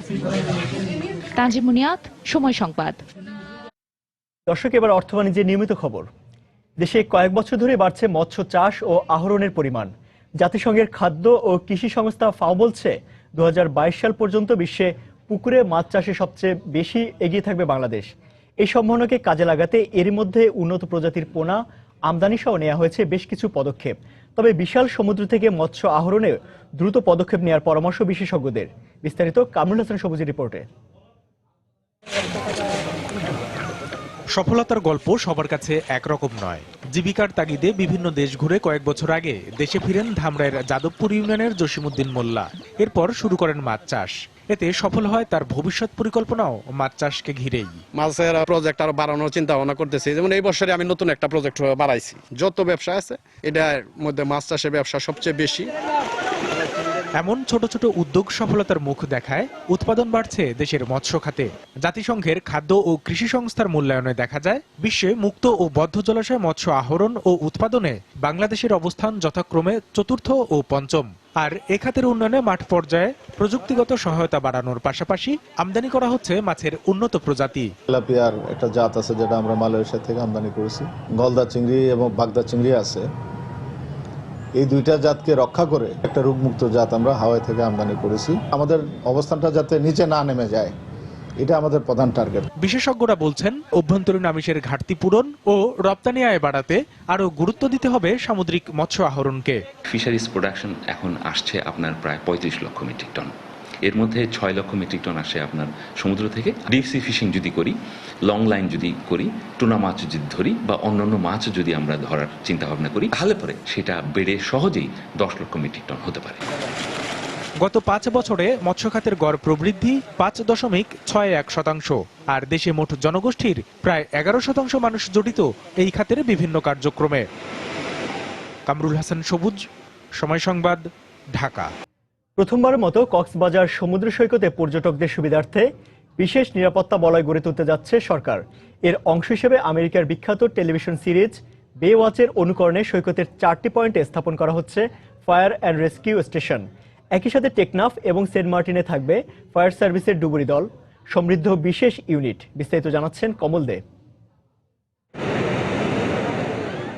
Speaker 33: তানজিম মুনিয়াত, সময় সংবাদ।
Speaker 1: দর্শক, এবার অর্থ বাণিজ্যের নিয়মিত খবর। দেশে কয়েক বছর ধরে বাড়ছে মৎস্য চাষ ও আহরণের পরিমাণ। জাতিসংঘের খাদ্য ও কৃষি সংস্থা FAO বলছে 2022 সাল পর্যন্ত বিশ্বে পুকুরে মাছ চাষে সবচেয়ে বেশি এগিয়ে থাকবে বাংলাদেশ। এই সম্ভাবনাকে কাজে লাগাতে এরই মধ্যে উন্নত প্রজাতির পোনা আমদানি সহ নেওয়া হয়েছে বেশ কিছু পদক্ষেপ। তবে বিশাল সমুদ্র থেকে মৎস্য আহরণে দ্রুত পদক্ষেপ নেওয়ার পরামর্শ বিশেষজ্ঞদের। বিস্তারিত কামরুল হাসান সবুজের রিপোর্টে।
Speaker 34: সফলতার গল্প সবার কাছে একরকম নয়। জীবিকার তাগিদে বিভিন্ন দেশ ঘুরে কয়েক বছর আগে দেশে ফিরেন ধামরাইয়ের যাদবপুর ইউনিয়নের জসিমউদ্দিন মোল্লা। এরপর শুরু করেন মাছ চাষ। এতে সফল হয় তার ভবিষ্যৎ পরিকল্পনাও মাছ চাষকে ঘিরেই।
Speaker 35: মাছের প্রজেক্ট আরো বাড়ানোর চিন্তা ভাবনা করতেছি। যেমন এই বছরে আমি নতুন একটা প্রজেক্ট বাড়াইছি। যত ব্যবসা আছে এটার মধ্যে মাছ চাষের ব্যবসা সবচেয়ে বেশি।
Speaker 34: এমন ছোট ছোট উদ্যোগ সফলতার মুখ দেখায় উৎপাদন বাড়ছে দেশের মৎস্য খাতে। জাতিসংঘের খাদ্য ও কৃষি সংস্থার মূল্যায়নে দেখা যায় বিশ্বে মুক্ত ও বদ্ধ জলাশয় মৎস্য আহরণ ও উৎপাদনে বাংলাদেশের অবস্থান যথাক্রমে চতুর্থ ও পঞ্চম। আর এ খাতের উন্নয়নে মাঠ পর্যায়ে প্রযুক্তিগত সহায়তা বাড়ানোর পাশাপাশি আমদানি করা হচ্ছে মাছের উন্নত প্রজাতি।
Speaker 2: তেলাপিয়ার একটা জাত আছে যেটা আমরা মালয়েশিয়া থেকে আমদানি করেছি, গলদা চিংড়ি এবং বাগদা চিংড়ি আছে। এই দুইটা জাতকে রক্ষা করে একটা রোগমুক্ত জাত আমরা হাওয়াই থেকে আমদানি করেছি। আমাদের অবস্থানটা যাতে নিচে না নেমে যায়, এটা আমাদের প্রধান টার্গেট।
Speaker 34: বিশেষজ্ঞরা বলছেন অভ্যন্তরীণ আমিষের ঘাটতি পূরণ ও রপ্তানি আয় বাড়াতে আরো গুরুত্ব দিতে হবে সামুদ্রিক মৎস্য আহরণকে।
Speaker 3: ফিশারিজ প্রোডাকশন এখন আসছে আপনার প্রায় 35 লক্ষ মেট্রিক টন। এর মধ্যে 6 লক্ষ মেট্রিক টন আসে আপনার সমুদ্র থেকে। ডিপ সি ফিশিং যদি করি, লং লাইন যদি করি, টুনা মাছ যদি ধরি বা অন্যান্য মাছ যদি আমরা ধরার চিন্তা ভাবনা করি, তাহলে পরে সেটা বেড়ে সহজেই 10 লক্ষ মেট্রিক টন হতে পারে।
Speaker 34: গত 5 বছরে মৎস্য খাতের গড় প্রবৃদ্ধি 5.61%। আর দেশে মোট জনগোষ্ঠীর প্রায় 11% মানুষ জড়িত এই খাতের বিভিন্ন কার্যক্রমে। কামরুল হাসান সবুজ, সময় সংবাদ, ঢাকা।
Speaker 1: প্রথমবারের মতো কক্সবাজার সমুদ্র সৈকতে পর্যটকদের সুবিধার্থে বিশেষ নিরাপত্তা বলয় গড়ে তুলতে যাচ্ছে সরকার। এর অংশ হিসেবে আমেরিকার বিখ্যাত টেলিভিশন সিরিজ বে ওয়াচের অনুকরণে সৈকতের 4টি পয়েন্টে স্থাপন করা হচ্ছে ফায়ার অ্যান্ড রেস্কিউ স্টেশন। একই সাথে টেকনাফ এবং সেন্ট মার্টিনে থাকবে ফায়ার সার্ভিসের ডুবুরি দল, সমৃদ্ধ বিশেষ ইউনিট। বিস্তারিত জানাচ্ছেন কমল দে।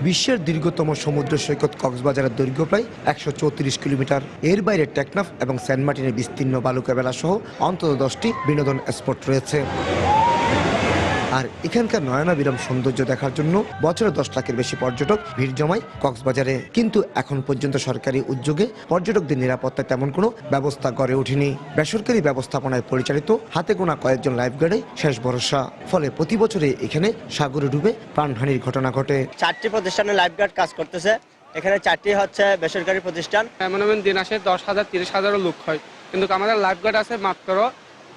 Speaker 7: বিশ্বের দীর্ঘতম সমুদ্র সৈকত কক্সবাজারের দৈর্ঘ্য প্রায় 134 কিলোমিটার। এর বাইরে টেকনাফ এবং সেন্ট মার্টিনের বিস্তীর্ণ বালুকা বেলা সহ অন্তত 10টি বিনোদন স্পট রয়েছে। আর এখানকার নয়নাবিরাম সৌন্দর্য দেখার জন্য বছরে 10 লাখের বেশি পর্যটক ভিড় জমায় কক্সবাজারে। কিন্তু এখন পর্যন্ত সরকারি উদ্যোগে পর্যটকদের নিরাপত্তায় তেমন কোনো ব্যবস্থা গড়ে ওঠেনি। বেসরকারি ব্যবস্থাপনায় পরিচালিত হাতে গোনা কয়েকজন লাইফগার্ডে শেষ ভরসা। ফলে প্রতি বছরে এখানে সাগরে ডুবে প্রাণহানির ঘটনা ঘটে।
Speaker 8: 4টি প্রতিষ্ঠানে লাইফগার্ড কাজ করতেছে। এখানে 4টি হচ্ছে বেসরকারি প্রতিষ্ঠান।
Speaker 9: এমন দিন আসে 10,000 30,000 লোক হয়, কিন্তু আমাদের লাইফগার্ড আছে মাত্র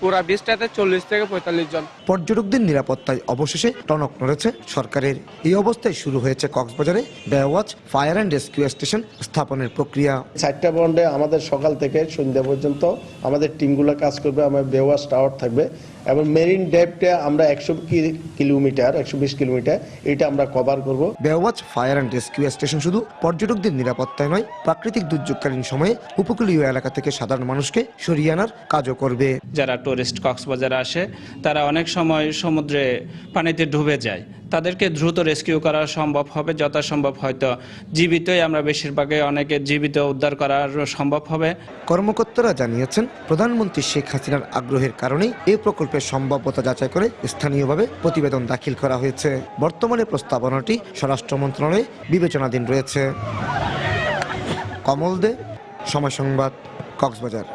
Speaker 9: পুরা 20টাতে 40 থেকে 45 জন।
Speaker 7: পর্যটকদের নিরাপত্তায় অবশেষে টনক নড়েছে সরকারের। এই অবস্থায় শুরু হয়েছে কক্সবাজারে বে watch fire and rescue station স্থাপনের প্রক্রিয়া।
Speaker 10: 4টা বন্ডে আমাদের সকাল থেকে সন্ধ্যা পর্যন্ত আমাদের টিমগুলো কাজ করবে। আমার বে ওয়াচ টাওয়ার থাকবে এবং মেরিন ডেপটে আমরা 120 কিলোমিটার এটা আমরা কভার করব।
Speaker 7: বে watch fire and rescue station শুধু পর্যটকদের নিরাপত্তায় নয়, প্রাকৃতিক দুর্যোগকালীন সময়ে উপকূলীয় এলাকা থেকে সাধারণ মানুষকে সরিয়ে আনার কাজও করবে।
Speaker 11: যারা টুরিস্ট কক্সবাজারে আসে তারা অনেক সময় সমুদ্রে পানিতে ডুবে যায়, তাদেরকে দ্রুত রেস্কিউ করা সম্ভব হবে। যথাসম্ভব হয়তো জীবিতই আমরা বেশিরভাগই অনেকে জীবিত উদ্ধার করা সম্ভব হবে।
Speaker 7: কর্মকর্তারা জানিয়েছেন প্রধানমন্ত্রী শেখ হাসিনার আগ্রহের কারণেই এই প্রকল্পের সম্ভাব্যতা যাচাই করে স্থানীয়ভাবে প্রতিবেদন দাখিল করা হয়েছে। বর্তমানে প্রস্তাবনাটি স্বরাষ্ট্র মন্ত্রণালয়ে বিবেচনাধীন রয়েছে। কমল দে, সময় সংবাদ, কক্সবাজার।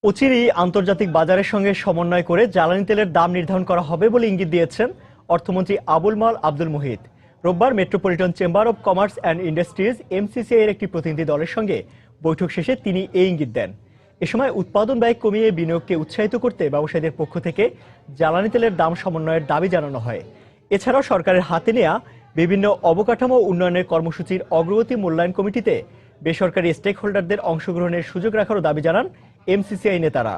Speaker 1: অচিরেই আন্তর্জাতিক বাজারের সঙ্গে সমন্বয় করে জ্বালানি তেলের দাম নির্ধারণ করা হবে বলে ইঙ্গিত দিয়েছেন অর্থমন্ত্রী আবুল মাল আব্দুল মুহিত। রোববার metropolitan chamber of commerce and industries MCCI এর একটি প্রতিনিধি দলের সঙ্গে বৈঠক শেষে তিনি এই ইঙ্গিত দেন। এ সময় উৎপাদন ব্যয় কমিয়ে বিনিয়োগকে উৎসাহিত করতে ব্যবসায়ীদের পক্ষ থেকে জ্বালানি তেলের দাম সমন্বয়ের দাবি জানানো হয়। এছাড়াও সরকারের হাতে নেওয়া বিভিন্ন অবকাঠামো উন্নয়নের কর্মসূচির অগ্রগতি মূল্যায়ন কমিটিতে বেসরকারি স্টেক হোল্ডারদের অংশগ্রহণের সুযোগ রাখারও দাবি জানান MCCI নেতারা।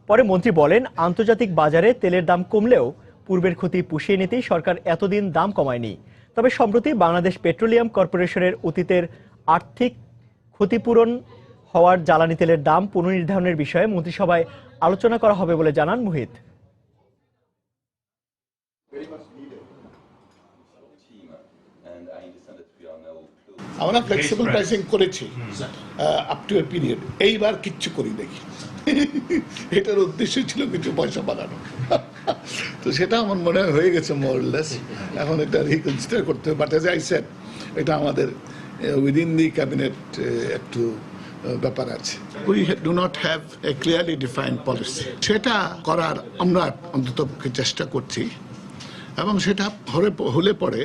Speaker 1: পরে মন্ত্রী বলেন, আন্তর্জাতিক বাজারে তেলের দাম কমলেও পূর্বের ক্ষতি পুষিয়ে নিতেই সরকার এতদিন দাম কমায়নি। তবে সম্প্রতি বাংলাদেশ পেট্রোলিয়াম কর্পোরেশনের অতীতের আর্থিক ক্ষতিপূরণ হওয়ার জ্বালানি তেলের দাম পুনর্নির্ধারণের বিষয়ে মন্ত্রিসভায় আলোচনা করা হবে বলে জানান মুহিত।
Speaker 12: আমরা ফ্লেক্সিবল প্রাইসিং করেছি আপ টু এ পিরিয়ড। এইবার কিচ্ছু করি দেখি, এটার উদ্দেশ্য ছিল কিছু পয়সা বাড়ানো। তো সেটা আমার মনে হয়ে গেছে মোরলেস। এখন এটা রিকনসিডার করতে হবে। বাট এজ আই সেড, এটা আমাদের উইদিন দি ক্যাবিনেট একটু ব্যাপার আছে। We do not have a clearly defined policy. সেটা করার আমরা অন্তত চেষ্টা করছি এবং সেটা হলে পরে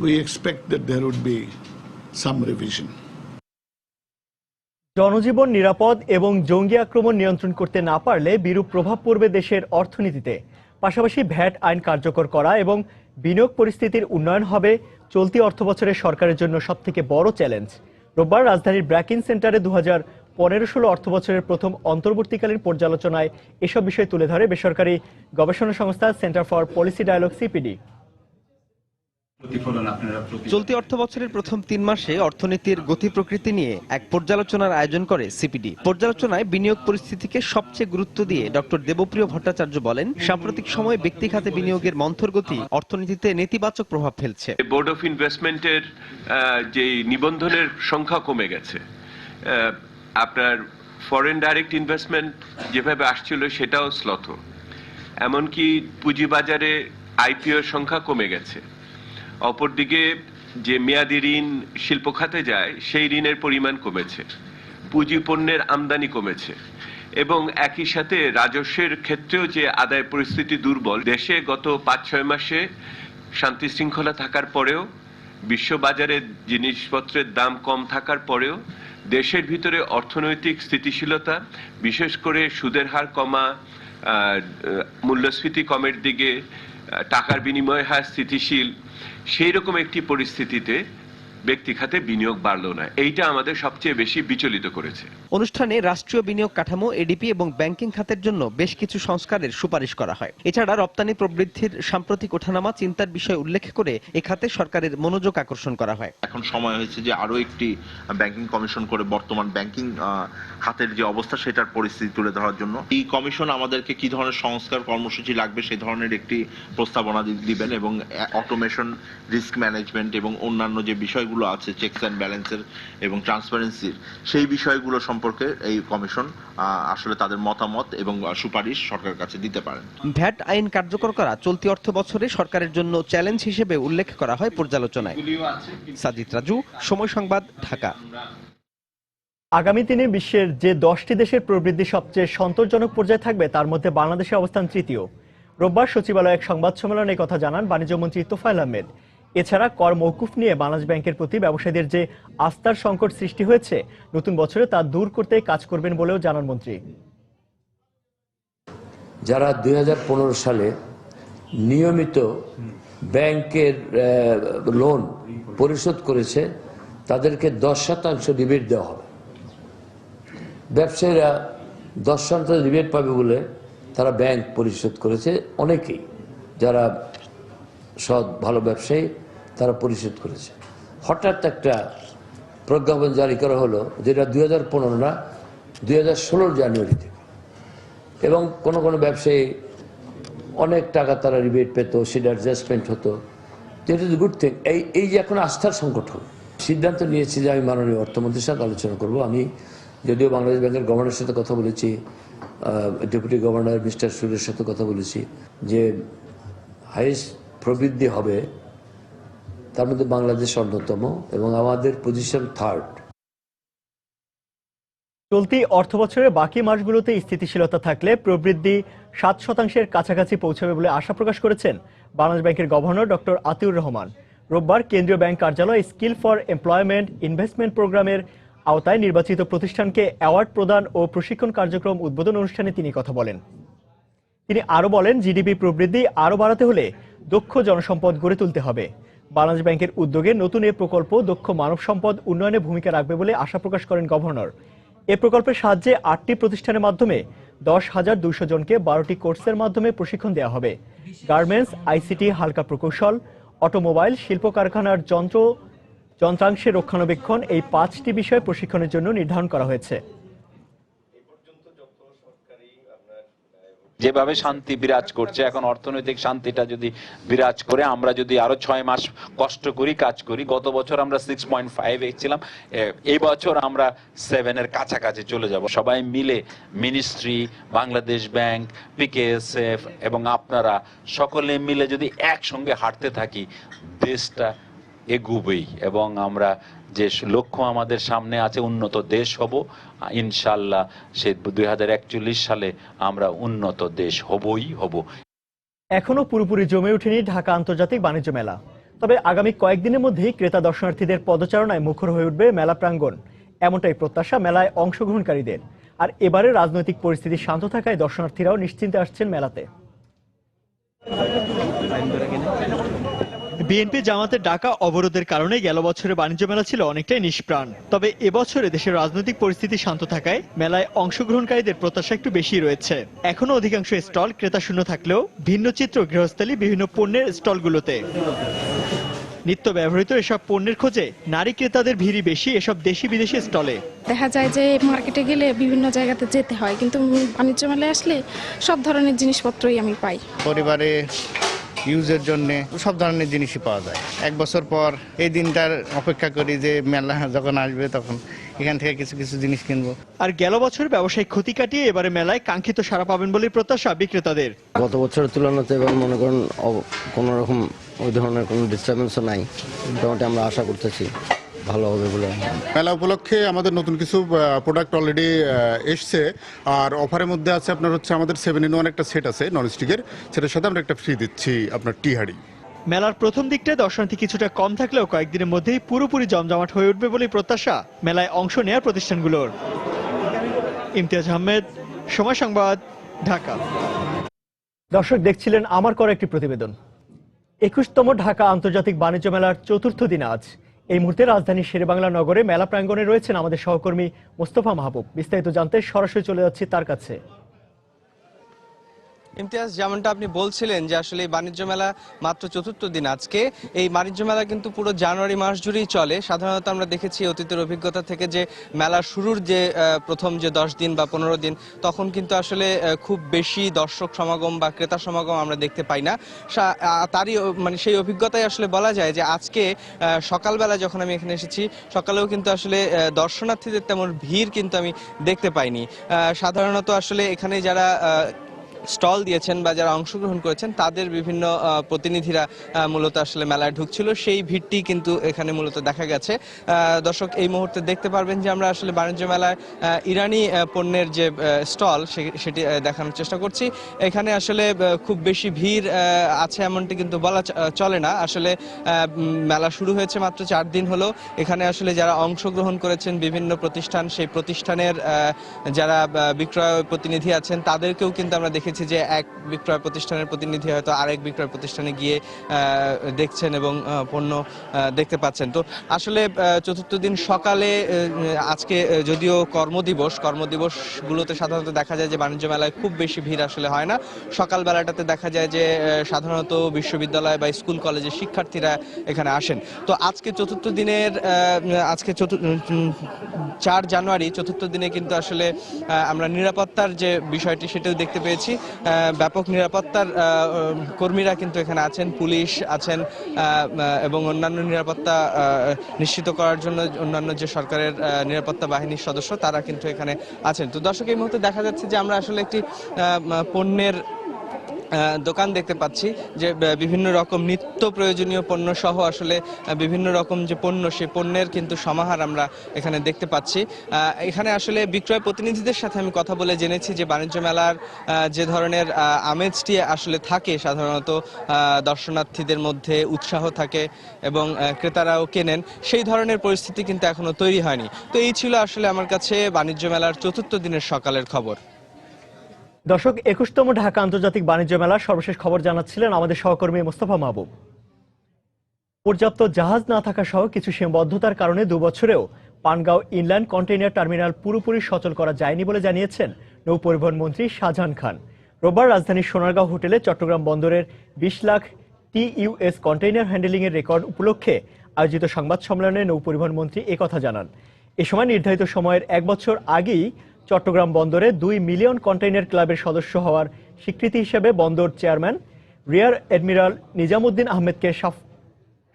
Speaker 12: we expect that there would be some revision.
Speaker 1: জনজীবন নিরাপদ এবং জঙ্গি আক্রমণ নিয়ন্ত্রণ করতে না পারলে বিরূপ প্রভাব পড়বে দেশের অর্থনীতিতে। পাশাপাশি ভ্যাট আইন কার্যকর করা এবং বিনিয়োগ পরিস্থিতির উন্নয়ন হবে চলতি অর্থবছরের সরকারের জন্য সবথেকে বড় চ্যালেঞ্জ। রোববার রাজধানীর ব্র্যাকিন সেন্টারে 15-16 অর্থবছরের প্রথম অন্তর্বর্তীকালীন পর্যালোচনায় এসব বিষয় তুলে ধরে বেসরকারি গবেষণা সংস্থা Centre for Policy Dialogue CPD.
Speaker 4: চলতি অর্থবছরের প্রথম 3 মাসে অর্থনীতির গতি প্রকৃতি নিয়ে এক পর্যালোচনার আয়োজন করে সিপিডি। পর্যালোচনায় বিনিয়োগ পরিস্থিতিকে সবচেয়ে গুরুত্ব দিয়ে ডক্টর দেবপ্রিয় ভট্টাচার্য বলেন, সাম্প্রতিক সময়ে ব্যক্তি খাতে বিনিয়োগের মন্থর গতি অর্থনীতিতে নেতিবাচক প্রভাব ফেলছে।
Speaker 5: বোর্ড অফ ইনভেস্টমেন্টের যে নিবন্ধনের সংখ্যা কমে গেছে, আপনার ফরেন ডাইরেক্ট ইনভেস্টমেন্ট যেভাবে আসছিল সেটাও স্লথ, এমনকি পুঁজিবাজারে আইপিওর সংখ্যা কমে গেছে। অপরদিকে যে মেয়াদি ঋণ শিল্প খাতে যায় সেই ঋণের পরিমাণ কমেছে, পুঁজি পণ্যের আমদানি কমেছে এবং একই সাথে রাজস্বের ক্ষেত্রেও যে আদায় পরিস্থিতি দুর্বল। দেশে গত 5-6 মাসে শান্তি শৃঙ্খলা থাকার পরেও, বিশ্ববাজারে জিনিসপত্রের দাম কম থাকার পরেও দেশের ভিতরে অর্থনৈতিক স্থিতিশীলতা, বিশেষ করে সুদের হার কমা, মূল্যস্ফীতি কমের দিকে, টাকার বিনিময় হার স্থিতিশীল, সেই রকম একটি পরিস্থিতিতে ব্যক্তি খাতে বিনিয়োগ বাড়লো না। এইটা আমাদের সবচেয়ে বেশি বিচলিত করেছে।
Speaker 4: অনুষ্ঠানে রাষ্ট্রীয় বিনিয়োগ কাঠামো, এডিপি এবং ব্যাংকিং খাতের জন্য বেশ কিছু সংস্কারের সুপারিশ করা হয়। এছাড়া রপ্তানি প্রবৃদ্ধির সাম্প্রতিক ওঠানামা চিন্তার বিষয় উল্লেখ করে এ খাতে সরকারের মনোযোগ আকর্ষণ করা হয়।
Speaker 6: এখন সময় হয়েছে যে আরো একটি ব্যাংকিং কমিশন করে বর্তমান ব্যাংকিং খাতের যে অবস্থা সেটার পরিস্থিতি তুলে ধরার জন্য এই কমিশন আমাদেরকে কি ধরনের সংস্কার কর্মসূচি লাগবে সেই ধরনের একটি প্রস্তাবনা দিবেন এবং অটোমেশন, রিস্ক ম্যানেজমেন্ট এবং অন্যান্য যে বিষয়গুলো আছে, চেকস অ্যান্ড ব্যালেন্সের এবং ট্রান্সপারেন্সির, সেই বিষয়গুলো সম্পর্কে এই কমিশন আসলে তাদের মতামত এবং সুপারিশ সরকারের কাছে দিতে পারেন।
Speaker 4: ভ্যাট আইন কার্যকর করা চলতি অর্থ বছরে সরকারের জন্য চ্যালেঞ্জ হিসেবে উল্লেখ করা হয় পর্যালোচনায়। সাজিদ রাজু, সময় সংবাদ, ঢাকা।
Speaker 1: আগামী দিনে বিশ্বের যে 10টি দেশের প্রবৃদ্ধি সবচেয়ে সন্তোষজনক পর্যায়ে থাকবে তার মধ্যে বাংলাদেশের অবস্থান তৃতীয়। রোববার সচিবালয়ে এক সংবাদ সম্মেলনে কথা জানান বাণিজ্যমন্ত্রী তোফায়েল আহমেদ। এছাড়া কর মওকুফ নিয়ে বাংলাদেশ ব্যাংকের প্রতি ব্যবসায়ীদের যে আস্থার সংকট সৃষ্টি হয়েছে, নতুন বছরে তা দূর করতে কাজ করবেন বলেও জানান মন্ত্রী।
Speaker 13: যারা 2015 সালে নিয়মিত ব্যাংকের লোন পরিশোধ করেছে তাদেরকে 10% রিবেট দেওয়া হবে। ব্যবসায়ীরা 10% রিবেট পাবে বলে তারা ব্যাংক পরিশোধ করেছে, অনেকেই যারা সৎ ভালো ব্যবসায়ী তারা পরিশোধ করেছে। হঠাৎ একটা প্রজ্ঞাপন জারি করা হলো যেটা 2015 না 2016 জানুয়ারি থেকে, এবং কোনো কোনো ব্যবসায়ী অনেক টাকা তারা রিবেট পেত, সেটা অ্যাডজাস্টমেন্ট হতো। যেটা গুড থিং। এই যে এখন আস্থার সংকট হলো, সিদ্ধান্ত নিয়েছি যে আমি মাননীয় অর্থমন্ত্রীর সাথে আলোচনা করব। আমি যদিও বাংলাদেশ ব্যাংকের গভর্নরের সাথে কথা বলেছি, ডেপুটি গভর্নর মিস্টার সুরের সাথে কথা বলেছি যে হাইয়েস্ট প্রবৃদ্ধি হবে, তার মধ্যে বাংলাদেশ অন্যতম এবং আমাদের পজিশন 3rd।
Speaker 1: চলতি অর্থবছরের বাকি মাসগুলোতে স্থিতিশীলতা থাকলে প্রবৃদ্ধি 7% কাছাকাছি পৌঁছাবে বলে আশা প্রকাশ করেছেন বাংলাদেশ ব্যাংকের গভর্নর ডক্টর আতিউর রহমান। রোববার কেন্দ্রীয় ব্যাংক কার্যালয় স্কিল ফর এমপ্লয়মেন্ট ইনভেস্টমেন্ট প্রোগ্রামের আওতায় নির্বাচিত প্রতিষ্ঠানকে অ্যাওয়ার্ড প্রদান ও প্রশিক্ষণ কার্যক্রম উদ্বোধন অনুষ্ঠানে তিনি কথা বলেন। তিনি আরও বলেন, জিডিপি প্রবৃদ্ধি আরও বাড়াতে হলে দক্ষ জনসম্পদ গড়ে তুলতে হবে। বাংলাদেশ ব্যাংকের উদ্যোগে নতুন এ প্রকল্প দক্ষ মানব সম্পদ উন্নয়নে ভূমিকা রাখবে বলে আশা প্রকাশ করেন গভর্নর। এ প্রকল্পের সাহায্যে 8টি প্রতিষ্ঠানের মাধ্যমে 10,200 জনকে 12টি কোর্সের মাধ্যমে প্রশিক্ষণ দেওয়া হবে। গার্মেন্টস, আইসিটি, হালকা প্রকৌশল, অটোমোবাইল, শিল্প কারখানার যন্ত্রাংশের রক্ষণাবেক্ষণ, এই 5টি বিষয় প্রশিক্ষণের জন্য নির্ধারণ করা হয়েছে।
Speaker 14: যেভাবে শান্তি বিরাজ করছে, এখন অর্থনৈতিক শান্তিটা যদি বিরাজ করে, আমরা যদি আরো 6 মাস কষ্ট করি, কাজ করি, গত বছর আমরা 6.5 ছিলাম, এই বছর আমরা 7 কাছাকাছি চলে যাব। সবাই মিলে মিনিস্ট্রি, বাংলাদেশ ব্যাংক, পিকেএসএফ এবং আপনারা সকলে মিলে যদি একসঙ্গে হাঁটতে থাকি, দেশটা এগুবেই এবং আমরা যে লক্ষ্য আমাদের সামনে আছে, উন্নত দেশ হব ইনশাল্লাহ। সে 2041 সালে আমরা উন্নত দেশ হবই হব।
Speaker 1: এখনো পুরোপুরি জমে ওঠেনি ঢাকা আন্তর্জাতিক বাণিজ্য মেলা, তবে আগামী কয়েকদিনের মধ্যেই ক্রেতা দর্শনার্থীদের পদচারণায় মুখর হয়ে উঠবে মেলা প্রাঙ্গণ, এমনটাই প্রত্যাশা মেলায় অংশগ্রহণকারীদের। আর এবারে রাজনৈতিক পরিস্থিতি শান্ত থাকায় দর্শনার্থীরাও নিশ্চিন্তে আসছেন মেলাতে। বিএনপি জামাতের ডাকা অবরোধের কারণে গেল বছরের বাণিজ্য মেলা ছিল অনেকটাই নিষ্প্রাণ। তবে এবছরে দেশের রাজনৈতিক পরিস্থিতি শান্ত থাকায় মেলায় অংশগ্রহণকারীদের প্রত্যাশা একটু বেশি রয়েছে। এখনো অধিকাংশ স্টল ক্রেতা শূন্য থাকলেও ভিন্ন চিত্র গৃহস্থালী বিভিন্ন পণ্যের স্টলগুলোতে। নিত্য ব্যবহৃত এসব পণ্যের খোঁজে নারী ক্রেতাদের ভিড়ই বেশি এসব দেশি বিদেশি স্টলে।
Speaker 15: দেখা যায় যে মার্কেটে গেলে বিভিন্ন জায়গাতে যেতে হয়, কিন্তু বাণিজ্য মেলায় আসলে সব ধরনের জিনিসপত্রই আমি পাই।
Speaker 16: পরিবারে ইউজের জন্য সব ধরনের জিনিসই পাওয়া যায়। এক বছর পর এই দিনটার অপেক্ষা করি যে মেলা যখন আসবে তখন এখান থেকে কিছু কিছু জিনিস কিনবো।
Speaker 1: আর গেল বছর ব্যবসায়িক ক্ষতি কাটিয়ে এবারে মেলায় কাঙ্ক্ষিত সাড়া পাবেন বলে প্রত্যাশা বিক্রেতাদের।
Speaker 17: গত বছরের তুলনাতে এবার মনে করেন কোনো রকম ওই ধরনের কোনো ডিস্টারবেন্সও নাই। মোটামুটি আমরা আশা করতেছি ভালো হবে বলে।
Speaker 18: মেলা উপলক্ষে আমাদের নতুন কিছু প্রোডাক্ট অলরেডি এসছে। আর অফারের মধ্যে আছে আপনার হচ্ছে আমাদের 7-in-1 একটা সেট আছে ননস্টিকের, সেটার সাথে আমরা একটা ফ্রি দিচ্ছি আপনার টি হাঁড়ি।
Speaker 1: মেলার প্রথম দিকটায় দর্শনার্থী কিছুটা কম থাকলেও কয়েকদিনের মধ্যেই পুরোপুরি জমজমাট হয়ে উঠবে বলে প্রত্যাশা মেলায় অংশ নেওয়ার প্রতিষ্ঠানগুলোর। ইমতিয়াজ আহমেদ, সময় সংবাদ, ঢাকা। দর্শক দেখছিলেন আমার করা একটি প্রতিবেদন। 21তম ঢাকা আন্তর্জাতিক বাণিজ্য মেলার চতুর্থ দিন আজ। এই মুহূর্তে রাজধানীর শেরেবাংলা নগরে মেলা প্রাঙ্গণে রয়েছেন আমাদের সহকর্মী মোস্তফা মাহবুব। বিস্তারিত জানতে সরাসরি চলে যাচ্ছি তার কাছে।
Speaker 4: ইমতিয়াজ, যেমনটা আপনি বলছিলেন যে আসলে বাণিজ্য মেলা মাত্র চতুর্থ দিন আজকে। এই বাণিজ্য মেলা কিন্তু পুরো জানুয়ারি মাস জুড়েই চলে। সাধারণত আমরা দেখেছি অতীতের অভিজ্ঞতা থেকে যে মেলা শুরুর যে প্রথম যে 10 দিন বা 15 দিন তখন কিন্তু আসলে খুব বেশি দর্শক সমাগম বা ক্রেতা সমাগম আমরা দেখতে পাই না। তারই মানে সেই অভিজ্ঞতায় আসলে বলা যায় যে আজকে সকালবেলা যখন আমি এখানে এসেছি সকালেও কিন্তু আসলে দর্শনার্থীদের তেমন ভিড় কিন্তু আমি দেখতে পাইনি। সাধারণত আসলে এখানে যারা স্টল দিয়েছেন বা যারা অংশগ্রহণ করেছেন তাদের বিভিন্ন প্রতিনিধিরা মূলত আসলে মেলায় ঢুকছিল, সেই ভিড়টি কিন্তু এখানে মূলত দেখা গেছে। দর্শক এই মুহূর্তে দেখতে পারবেন যে আমরা আসলে বাণিজ্য মেলায় ইরানি পণ্যের যে স্টল সেটি দেখানোর চেষ্টা করছি। এখানে আসলে খুব বেশি ভিড় আছে এমনটি কিন্তু বলা চলে না। আসলে মেলা শুরু হয়েছে মাত্র 4 দিন হলো। এখানে আসলে যারা অংশগ্রহণ করেছেন বিভিন্ন প্রতিষ্ঠান, সেই প্রতিষ্ঠানের যারা বিক্রয় প্রতিনিধি আছেন তাদেরকেও কিন্তু আমরা দেখেছি যে এক বিক্রয় প্রতিষ্ঠানের প্রতিনিধি হয়তো আরেক বিক্রয় প্রতিষ্ঠানে গিয়ে দেখছেন এবং পণ্য দেখতে পাচ্ছেন। তো আসলে চতুর্থ দিন সকালে আজকে যদিও কর্মদিবসগুলোতে সাধারণত দেখা যায় যে বাণিজ্য মেলায় খুব বেশি ভিড় আসলে হয় না। সকালবেলাটাতে দেখা যায় যে সাধারণত বিশ্ববিদ্যালয় বা স্কুল কলেজের শিক্ষার্থীরা এখানে আসেন। তো আজকে চতুর্থ দিনের আজকে 4 জানুয়ারি চতুর্থ দিনে কিন্তু আসলে আমরা নিরাপত্তার যে বিষয়টি সেটাও দেখতে পেয়েছি। ব্যাপক নিরাপত্তার কর্মীরা কিন্তু এখানে আছেন, পুলিশ আছেন এবং অন্যান্য নিরাপত্তা নিশ্চিত করার জন্য অন্যান্য যে সরকারের নিরাপত্তা বাহিনীর সদস্য তারা কিন্তু এখানে আছেন। তো দর্শক এই মুহূর্তে দেখা যাচ্ছে যে আমরা আসলে একটি পণ্যের দোকান দেখতে পাচ্ছি যে বিভিন্ন রকম নিত্য প্রয়োজনীয় পণ্য সহ আসলে বিভিন্ন রকম যে পণ্য সেই পণ্যের কিন্তু সমাহার আমরা এখানে দেখতে পাচ্ছি। এখানে আসলে বিক্রয় প্রতিনিধিদের সাথে আমি কথা বলে জেনেছি যে বাণিজ্য মেলার যে ধরনের আমেজটি আসলে থাকে সাধারণত দর্শনার্থীদের মধ্যে উৎসাহ থাকে এবং ক্রেতারাও কেনেন, সেই ধরনের পরিস্থিতি কিন্তু এখনো তৈরি হয়নি। তো এই ছিল আসলে আমার কাছে বাণিজ্য মেলার চতুর্থ দিনের সকালের খবর।
Speaker 1: দর্শক, 21তম ঢাকা আন্তর্জাতিক বাণিজ্য মেলার সর্বশেষ খবর জানাচ্ছিলেন আমাদের সহকর্মী মোস্তফা মাহবুব। পর্যাপ্ত জাহাজ না থাকা সহ কিছু সীমাবদ্ধতার কারণে 2 বছরেও পানগাঁও ইনল্যান্ড কন্টেইনার টার্মিনাল পুরোপুরি সচল করা যায়নি বলে জানিয়েছেন নৌ পরিবহন মন্ত্রী শাহজাহান খান। রোববার রাজধানীর সোনারগাঁও হোটেলে চট্টগ্রাম বন্দরের 20 লাখ TEUS কন্টেইনার হ্যান্ডেলিং এর রেকর্ড উপলক্ষে আয়োজিত সংবাদ সম্মেলনে নৌ পরিবহন মন্ত্রী একথা জানান। এ সময় নির্ধারিত সময়ের 1 বছর আগেই চট্টগ্রাম বন্দরে 2 মিলিয়ন কন্টেইনার ক্লাবের সদস্য হওয়ার স্বীকৃতি হিসেবে বন্দর চেয়ারম্যান রিয়ার অ্যাডমিরাল নিজামুদ্দিন আহমেদকে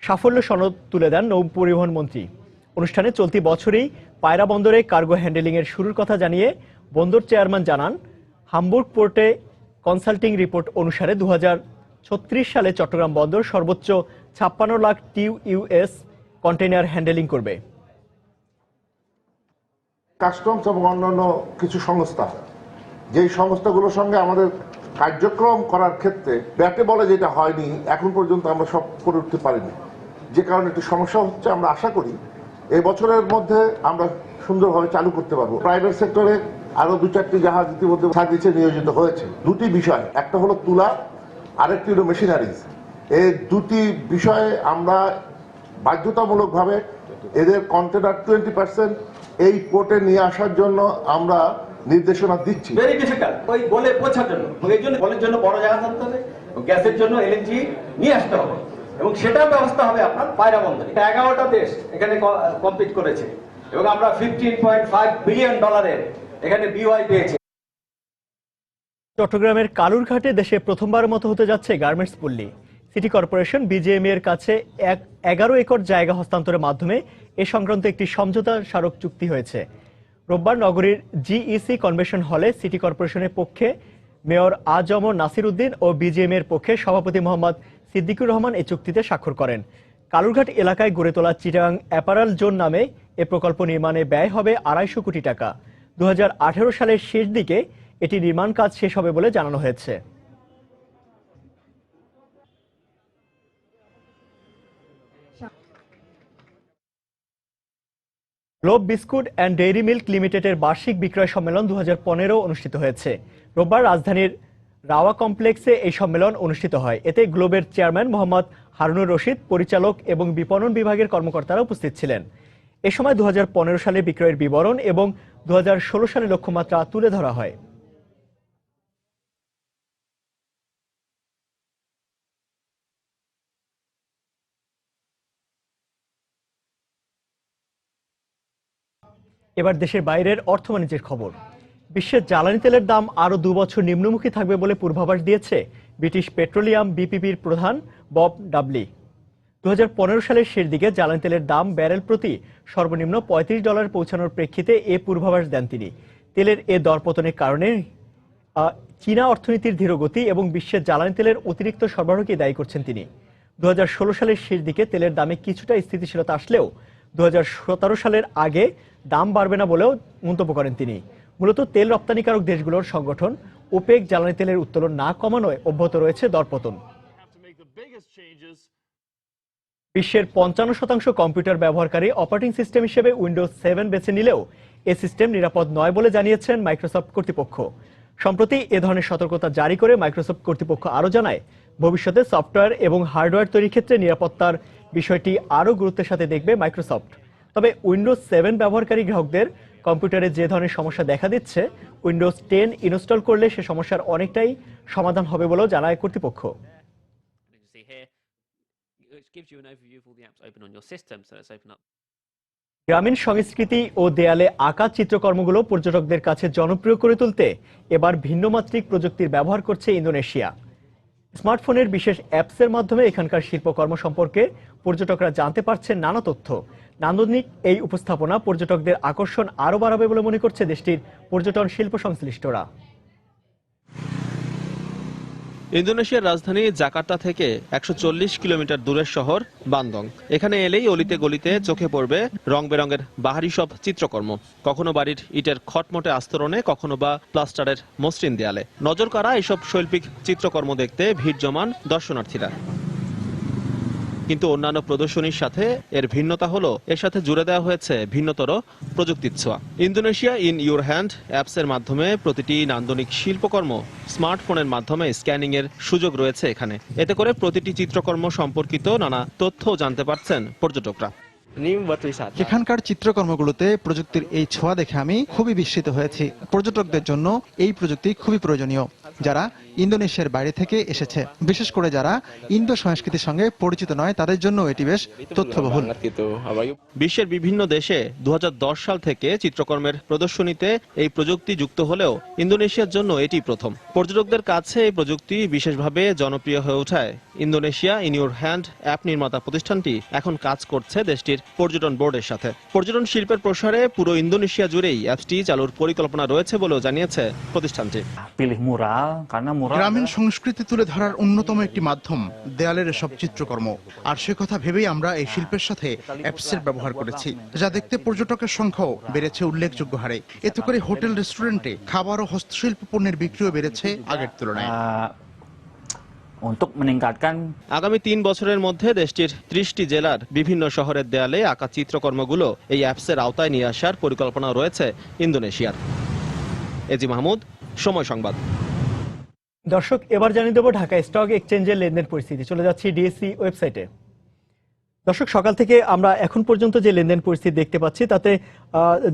Speaker 1: সাফল্য সনদ তুলে দেন নৌ পরিবহন মন্ত্রী। অনুষ্ঠানে চলতি বছরেই পায়রা বন্দরে কার্গো হ্যান্ডেলিং এর শুরুর কথা জানিয়ে বন্দর চেয়ারম্যান জানান, হামবুর্গ পোর্টে কনসাল্টিং রিপোর্ট অনুসারে 2036 সালে চট্টগ্রাম বন্দর সর্বোচ্চ 56 লাখ TEUS কন্টেইনার হ্যান্ডেলিং করবে।
Speaker 12: কাস্টমস এবং অন্যান্য কিছু সংস্থা, যেই সংস্থাগুলোর সঙ্গে আমাদের কার্যক্রম করার ক্ষেত্রে ব্যাটে বলে যেটা হয়নি এখন পর্যন্ত আমরা সব করে উঠতে পারিনি, যে কারণে একটু সমস্যা হচ্ছে। আমরা আশা করি এই বছরের মধ্যে আমরা সুন্দরভাবে চালু করতে পারবো। প্রাইভেট সেক্টরে আরো 2-4টি জাহাজ ইতিমধ্যে সার্ভিসে নিয়োজিত হয়েছে। 2টি বিষয়, একটা হলো তুলা, আরেকটি হলো মেশিনারিজ। এই দুটি বিষয়ে আমরা বাধ্যতামূলকভাবে এদের কন্টেনার 20% এই পোর্টে নিয়ে আসার জন্য আমরা নির্দেশনা দিচ্ছি।
Speaker 19: ভেরি ডিফিকাল্ট ওই বলে পৌঁছার জন্য, এই জন্য বলের জন্য বড় জায়গা থাকতে হবে, গ্যাসের জন্য এলএনজি নিয়ে আসতে হবে এবং সেটার ব্যবস্থা হবে আপনার পায়রা বন্দরে। 11টা দেশ এখানে কমপ্লিট করেছে এবং আমরা $15.5 বিলিয়ন এখানে বিওআই পেয়েছি।
Speaker 1: চট্টগ্রামের কালুরঘাটে দেশে প্রথমবারের মতো হতে যাচ্ছে গার্মেন্টস পল্লী। সিটি কর্পোরেশন বিজিএমইএ এর কাছে 11 একর জায়গা হস্তান্তরের মাধ্যমে এ সংক্রান্ত একটি সমঝোতা স্মারক চুক্তি হয়েছে। রোববার নগরীর জিইসি কনভেনশন হলে সিটি কর্পোরেশনের পক্ষে মেয়র আজম নাসির উদ্দিন ও বিজিএমইএ এর পক্ষে সভাপতি মোহাম্মদ সিদ্দিকুর রহমান এই চুক্তিতে স্বাক্ষর করেন। কালুরঘাট এলাকায় গড়ে তোলা চিটাগাং অ্যাপারাল জোন নামে এ প্রকল্প নির্মাণে ব্যয় হবে 250 কোটি টাকা। 2018 সালের শেষ দিকে এটি নির্মাণ কাজ শেষ হবে বলে জানানো হয়েছে। Globe biscuit and dairy milk লিমিটেডের বার্ষিক বিক্রয় সম্মেলন 2015 অনুষ্ঠিত হয়েছে। রোববার রাজধানীর রাওয়া কমপ্লেক্সে এই সম্মেলন অনুষ্ঠিত হয়। এতে গ্লোবের চেয়ারম্যান মোহাম্মদ হারুনুর রশিদ, পরিচালক এবং বিপণন বিভাগের কর্মকর্তারা উপস্থিত ছিলেন। এ সময় 2015 সালে বিক্রয়ের বিবরণ এবং 2016 সালের লক্ষ্যমাত্রা তুলে ধরা হয়। এবার দেশের বাইরের অর্থ বাণিজ্যের খবর। বিশ্বের জ্বালানি তেলের দাম আরও 2 বছর নিম্নমুখী থাকবে বলে পূর্বাভাস দিয়েছে ব্রিটিশ পেট্রোলিয়াম বিপিপির প্রধান বব ডাবলি। 2015 সালের শেষ দিকে জ্বালানি তেলের দাম ব্যারেল প্রতি সর্বনিম্ন $35 পৌঁছানোর প্রেক্ষিতে এ পূর্বাভাস দেন তিনি। তেলের এ দরপতনের কারণে চীনা অর্থনীতির ধীরগতি এবং বিশ্বের জ্বালানি তেলের অতিরিক্ত সরবরাহকে দায়ী করছেন তিনি। 2016 সালের শেষ দিকে তেলের দামে কিছুটা স্থিতিশীলতা আসলেও 2017 সালের আগে দাম বাড়বে না বলেও মন্তব্য করেন তিনি। মূলত তেল রপ্তানিকারক দেশগুলোর সংগঠন ওপেক জ্বালানি তেলের উত্তোলন না কমানোয় অব্যাহত রয়েছে দরপতন। বিশ্বের 55% কম্পিউটার ব্যবহারকারী অপারেটিং সিস্টেম হিসেবে উইন্ডোজ 7 বেছে নিলেও এ সিস্টেম নিরাপদ নয় বলে জানিয়েছেন মাইক্রোসফট কর্তৃপক্ষ। সম্প্রতি এ ধরনের সতর্কতা জারি করে মাইক্রোসফট কর্তৃপক্ষ আরও জানায়, ভবিষ্যতে সফটওয়্যার এবং হার্ডওয়্যার তৈরির ক্ষেত্রে নিরাপত্তার বিষয়টি আরও গুরুত্বের সাথে দেখবে মাইক্রোসফট। তবে উইন্ডোজ 7 ব্যবহারকারী গ্রাহকদের কম্পিউটারে যে ধরনের সমস্যা দেখা দিচ্ছে, উইন্ডোজ 10 ইনস্টল করলে সে সমস্যার অনেকটাই সমাধান হবে বলেও জানায় কর্তৃপক্ষ। গ্রামীণ সংস্কৃতি ও দেয়ালে আঁকা চিত্রকর্মগুলো পর্যটকদের কাছে জনপ্রিয় করে তুলতে এবার ভিন্নমাত্রিক প্রযুক্তির ব্যবহার করছে ইন্দোনেশিয়া। স্মার্টফোনের বিশেষ অ্যাপসের মাধ্যমে এখানকার শিল্পকর্ম সম্পর্কে পর্যটকরা জানতে পারছেন নানা তথ্য। নান্দনিক এই উপস্থাপনা পর্যটকদের আকর্ষণ আরও বাড়াবে বলে মনে করছে দেশটির পর্যটন শিল্প সংশ্লিষ্টরা।
Speaker 4: ইন্দোনেশিয়ার রাজধানী জাকার্তা থেকে 140 কিলোমিটার দূরের শহর বান্দং। এখানে এলেই অলিতে গলিতে চোখে পড়বে রং বেরঙের বাহারি সব চিত্রকর্ম, কখনো বাড়ির ইটের খটমটে আস্তরণে, কখনো বা প্লাস্টারের মসৃণ দেয়ালে। নজর কাড়া এসব শৈল্পিক চিত্রকর্ম দেখতে ভিড় জমান দর্শনার্থীরা। কিন্তু অন্যান্য প্রদর্শনীর সাথে এর ভিন্নতা হলো এর সাথে জুড়ে দেওয়া হয়েছে ভিন্নতর প্রযুক্তির ছোঁয়া। ইন্দোনেশিয়া ইন ইউর হ্যান্ড অ্যাপসের মাধ্যমে প্রতিটি নান্দনিক শিল্পকর্ম স্মার্টফোনের মাধ্যমে স্ক্যানিং এর সুযোগ রয়েছে এখানে। এতে করে প্রতিটি চিত্রকর্ম সম্পর্কিত নানা তথ্য জানতে পারছেন পর্যটকরা।
Speaker 20: এখানকার চিত্রকর্মগুলোতে প্রযুক্তির এই ছোঁয়া দেখে আমি খুবই বিস্মিত হয়েছি। পর্যটকদের জন্য এই প্রযুক্তি খুবই প্রয়োজনীয়, যারা ইন্দোনেশিয়ার বাইরে থেকে এসেছে, বিশেষ করে যারা ইন্দো সংস্কৃতির সঙ্গে পরিচিত নয়, তাদের জন্য এটি বেশ তথ্যবহুল।
Speaker 4: বিশ্বের বিভিন্ন দেশে 2010 সাল থেকে চিত্রকর্মের প্রদর্শনীতে এই প্রযুক্তি যুক্ত হলেও ইন্দোনেশিয়ার জন্য এটি প্রথম। পর্যটকদের কাছে এই প্রযুক্তি বিশেষভাবে জনপ্রিয় হয়ে ওঠায় Indonesia in your hand app নির্মাতা প্রতিষ্ঠানটি এখন কাজ করছে দেশটির পর্যটন বোর্ডের সাথে। পর্যটন শিল্পের প্রসারে পুরো ইন্দোনেশিয়া জুড়েই অ্যাপসটি চালুর পরিকল্পনা রয়েছে বলেও জানিয়েছে প্রতিষ্ঠানটি।
Speaker 20: গ্রামীণ সংস্কৃতি তুলে ধরার অন্যতম একটি মাধ্যম দেয়ালের এসব চিত্রকর্ম, আর সে কথা ভেবেই আমরা এই শিল্পের সাথে অ্যাপসের ব্যবহার করেছি, যা দেখতে পর্যটকের সংখ্যাও বেড়েছে উল্লেখযোগ্য হারে। এতে করে হোটেল রেস্টুরেন্টে খাবার ও হস্তশিল্প পণ্যের বিক্রিও বেড়েছে আগের তুলনায়।
Speaker 4: আগামী 3 বছরের মধ্যে দেশটির 30টি জেলার বিভিন্ন শহরের দেয়ালে আঁকা চিত্রকর্মগুলো এই অ্যাপসের আওতায় নিয়ে আসার পরিকল্পনা রয়েছে ইন্দোনেশিয়ার। এজি মাহমুদ, সময় সংবাদ।
Speaker 1: দর্শক, এবার জানিয়ে দেবো ঢাকা স্টক এক্সচেঞ্জের লেনদেন পরিস্থিতি। চলে যাচ্ছি ডিএসসি ওয়েবসাইটে। দর্শক, সকাল থেকে আমরা এখন পর্যন্ত যে লেনদেন পরিস্থিতি দেখতে পাচ্ছি তাতে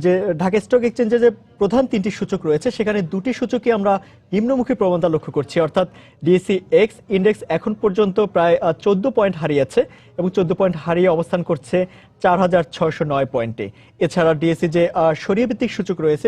Speaker 1: যে ঢাকা স্টক এক্সচেঞ্জে যে প্রধান 3টি সূচক রয়েছে সেখানে 2টি সূচকই আমরা নিম্নমুখী প্রবণতা লক্ষ্য করছি, অর্থাৎ ডিএসসি এক্স ইন্ডেক্স এখন পর্যন্ত প্রায় 14 পয়েন্ট হারিয়েছে এবং 14 পয়েন্ট হারিয়ে অবস্থান করছে 4609 পয়েন্টে। এছাড়া ডিএসসি যে সরিয়ে ভিত্তিক সূচক রয়েছে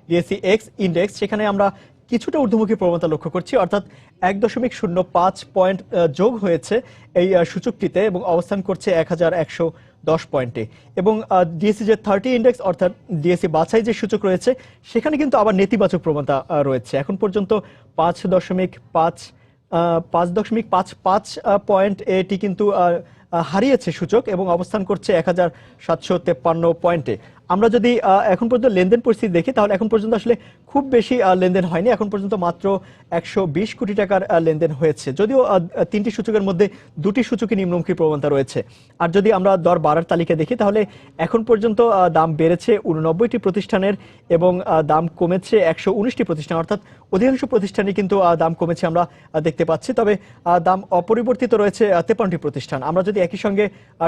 Speaker 1: ডিএসসি এক্স ইন্ডেক্স, সেখানে আমরা কিছুটা ঊর্ধ্বমুখী প্রবণতা লক্ষ্য করছি, অর্থাৎ 1.05 পয়েন্ট যোগ হয়েছে এই সূচকটিতে এবং অবস্থান করছে 1110 পয়েন্টে। এবং ডিএসসি যে 30 ইন্ডেক্স অর্থাৎ ডিএসসি বাছাই যে সূচক রয়েছে সেখানে কিন্তু আবার নেতিবাচক প্রবণতা রয়েছে। এখন পর্যন্ত 5.55 পয়েন্ট এটি কিন্তু হারিয়েছে সূচক এবং অবস্থান করছে 1753 পয়েন্টে। আমরা যদি এখন পর্যন্ত লেনদেন পরিস্থিতি দেখি তাহলে এখন পর্যন্ত আসলে খুব বেশি লেনদেন হয়নি। এখন পর্যন্ত মাত্র 120 কোটি টাকার লেনদেন হয়েছে, যদিও 3টি সূচকের মধ্যে 2টি সূচকই নিম্নমুখী প্রবণতা রয়েছে। আর যদি আমরা দর বাড়ার তালিকা দেখি তাহলে এখন পর্যন্ত দাম বেড়েছে 89টি প্রতিষ্ঠানের এবং দাম কমেছে 119টি প্রতিষ্ঠান, অর্থাৎ অধিকাংশ প্রতিষ্ঠানই কিন্তু দাম কমেছে আমরা দেখতে পাচ্ছি। তবে দাম অপরিবর্তিত রয়েছে 53টি প্রতিষ্ঠান। আমরা যদি একই সঙ্গে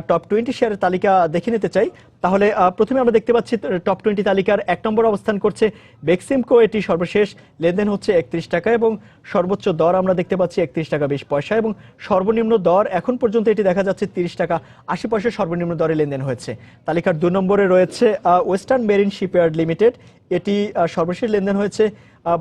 Speaker 1: টপ 20 শেয়ারের তালিকা দেখে নিতে চাই তাহলে প্রথমে আমরা দেখতে পাচ্ছি টপ 20 তালিকার 1 নম্বর অবস্থান করছে বেক্সিমকো। এটি সর্বশেষ লেনদেন হচ্ছে 31 টাকা এবং সর্বোচ্চ দর আমরা দেখতে পাচ্ছি 31 টাকা 20 পয়সা এবং সর্বনিম্ন দর এখন পর্যন্ত এটি দেখা যাচ্ছে 30 টাকা 80 পয়সা সর্বনিম্ন দরে লেনদেন হয়েছে। তালিকার 2 নম্বরে রয়েছে ওয়েস্টার্ন মেরিন শিপইয়ার্ড লিমিটেড। এটি সর্বশেষ লেনদেন হয়েছে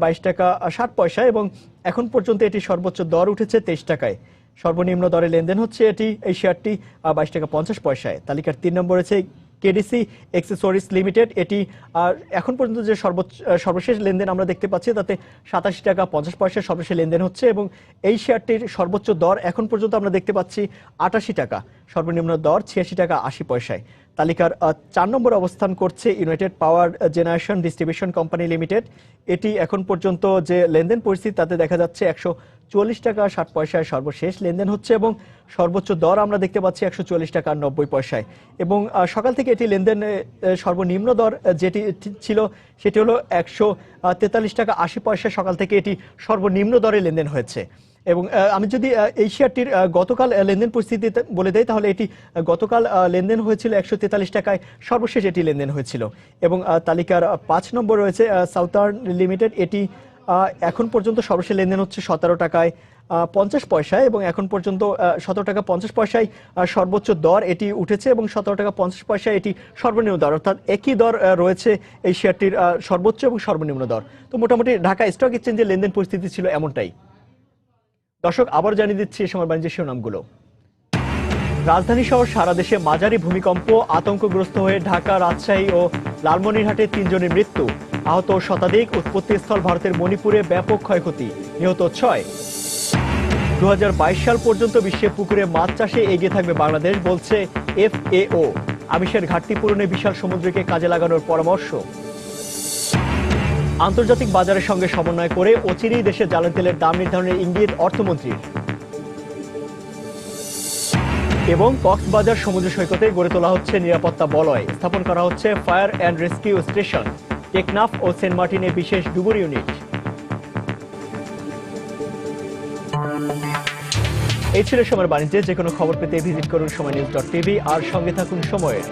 Speaker 1: 22 টাকা 60 পয়সা এবং এখন পর্যন্ত এটি সর্বোচ্চ দর উঠেছে 23 টাকায়। সর্বনিম্ন দরে লেনদেন হচ্ছে এই শেয়ারটি 22 টাকা 50 পয়সায়। তালিকার 3 নম্বরে রয়েছে কেডিসি এক্সেসরিজ লিমিটেড। এটি এখন পর্যন্ত যে সর্বশেষ লেনদেন আমরা দেখতে পাচ্ছি তাতে 87 টাকা 50 পয়সা সর্বশেষ লেনদেন হচ্ছে এবং এই শেয়ারটির সর্বোচ্চ দর এখন পর্যন্ত আমরা দেখতে পাচ্ছি 88 টাকা, সর্বনিম্ন দর 86 টাকা 80 পয়সায়। তালিকার 4 নম্বর অবস্থান করছে ইউনাইটেড পাওয়ার জেনারেশন ডিস্ট্রিবিউশন কোম্পানি লিমিটেড। এটি এখন পর্যন্ত যে লেনদেন পরিস্থিতি তাতে দেখা যাচ্ছে 140 টাকা 60 পয়সায় সর্বশেষ লেনদেন হচ্ছে এবং সর্বোচ্চ দর আমরা দেখতে পাচ্ছি 140 টাকা 90 পয়সায়। এবং সকাল থেকে এটি লেনদেন সর্বনিম্ন দর যেটি ছিল সেটি হলো 143 টাকা 80 পয়সা। সকাল থেকে এটি সর্বনিম্ন দরে লেনদেন হয়েছে। এবং আমি যদি এই শেয়ারটির গতকাল লেনদেন পরিস্থিতি বলে দেই তাহলে এটি গতকাল লেনদেন হয়েছিল 143 টাকায়, সর্বশেষ এটি লেনদেন হয়েছিল। এবং তালিকার 5 নম্বর রয়েছে সাউথার্ন লিমিটেড। এটি এখন পর্যন্ত সর্বশেষ লেনদেন হচ্ছে 17 টাকায় 50 পয়সায় এবং এখন পর্যন্ত 17 টাকা 50 পয়সায় সর্বোচ্চ দর এটি উঠেছে এবং 17 টাকা 50 পয়সায় এটি সর্বনিম্ন দর, অর্থাৎ একই দর রয়েছে এই শেয়ারটির সর্বোচ্চ এবং সর্বনিম্ন দর। তো মোটামুটি ঢাকা স্টক এক্সচেঞ্জের লেনদেন পরিস্থিতি ছিল এমনটাই। দর্শক, আবার জানিয়ে দিচ্ছি এই সময় বাণিজ্যের শিরোনামগুলো। রাজধানী সহ সারা দেশে মাঝারি ভূমিকম্প, আতঙ্কগ্রস্ত হয়ে ঢাকা, রাজশাহী ও লালমনিরহাটে 3 জনের মৃত্যু, আহত শতাধিক, উৎপত্তিস্থল ভারতের মণিপুরে ব্যাপক ক্ষয়ক্ষতি, নিহত 6। 2022 সাল পর্যন্ত বিশ্বে পুকুরে মাছ চাষে এগিয়ে থাকবে বাংলাদেশ, বলছে FAO। আমিষের ঘাটতি পূরণে বিশাল সমুদ্রকে কাজে লাগানোর পরামর্শ। আন্তর্জাতিক বাজারের সঙ্গে সমন্বয় করে অচিরেই দেশে জ্বালানি তেলের দাম নির্ধারণের ইঙ্গিত অর্থমন্ত্রীর। এবং কক্সবাজার সমুদ্র সৈকতে গড়ে তোলা হচ্ছে নিরাপত্তা বলয়, স্থাপন করা হচ্ছে fire and rescue station, Teknaf ও সেন্ট মার্টিনে বিশেষ ডুবুর ইউনিট। এই ছিল সময়ের বাণিজ্যে। যে কোনো খবর পেতে ভিজিট করুন সময়নিউজ.tv আর সঙ্গে থাকুন সময়ের।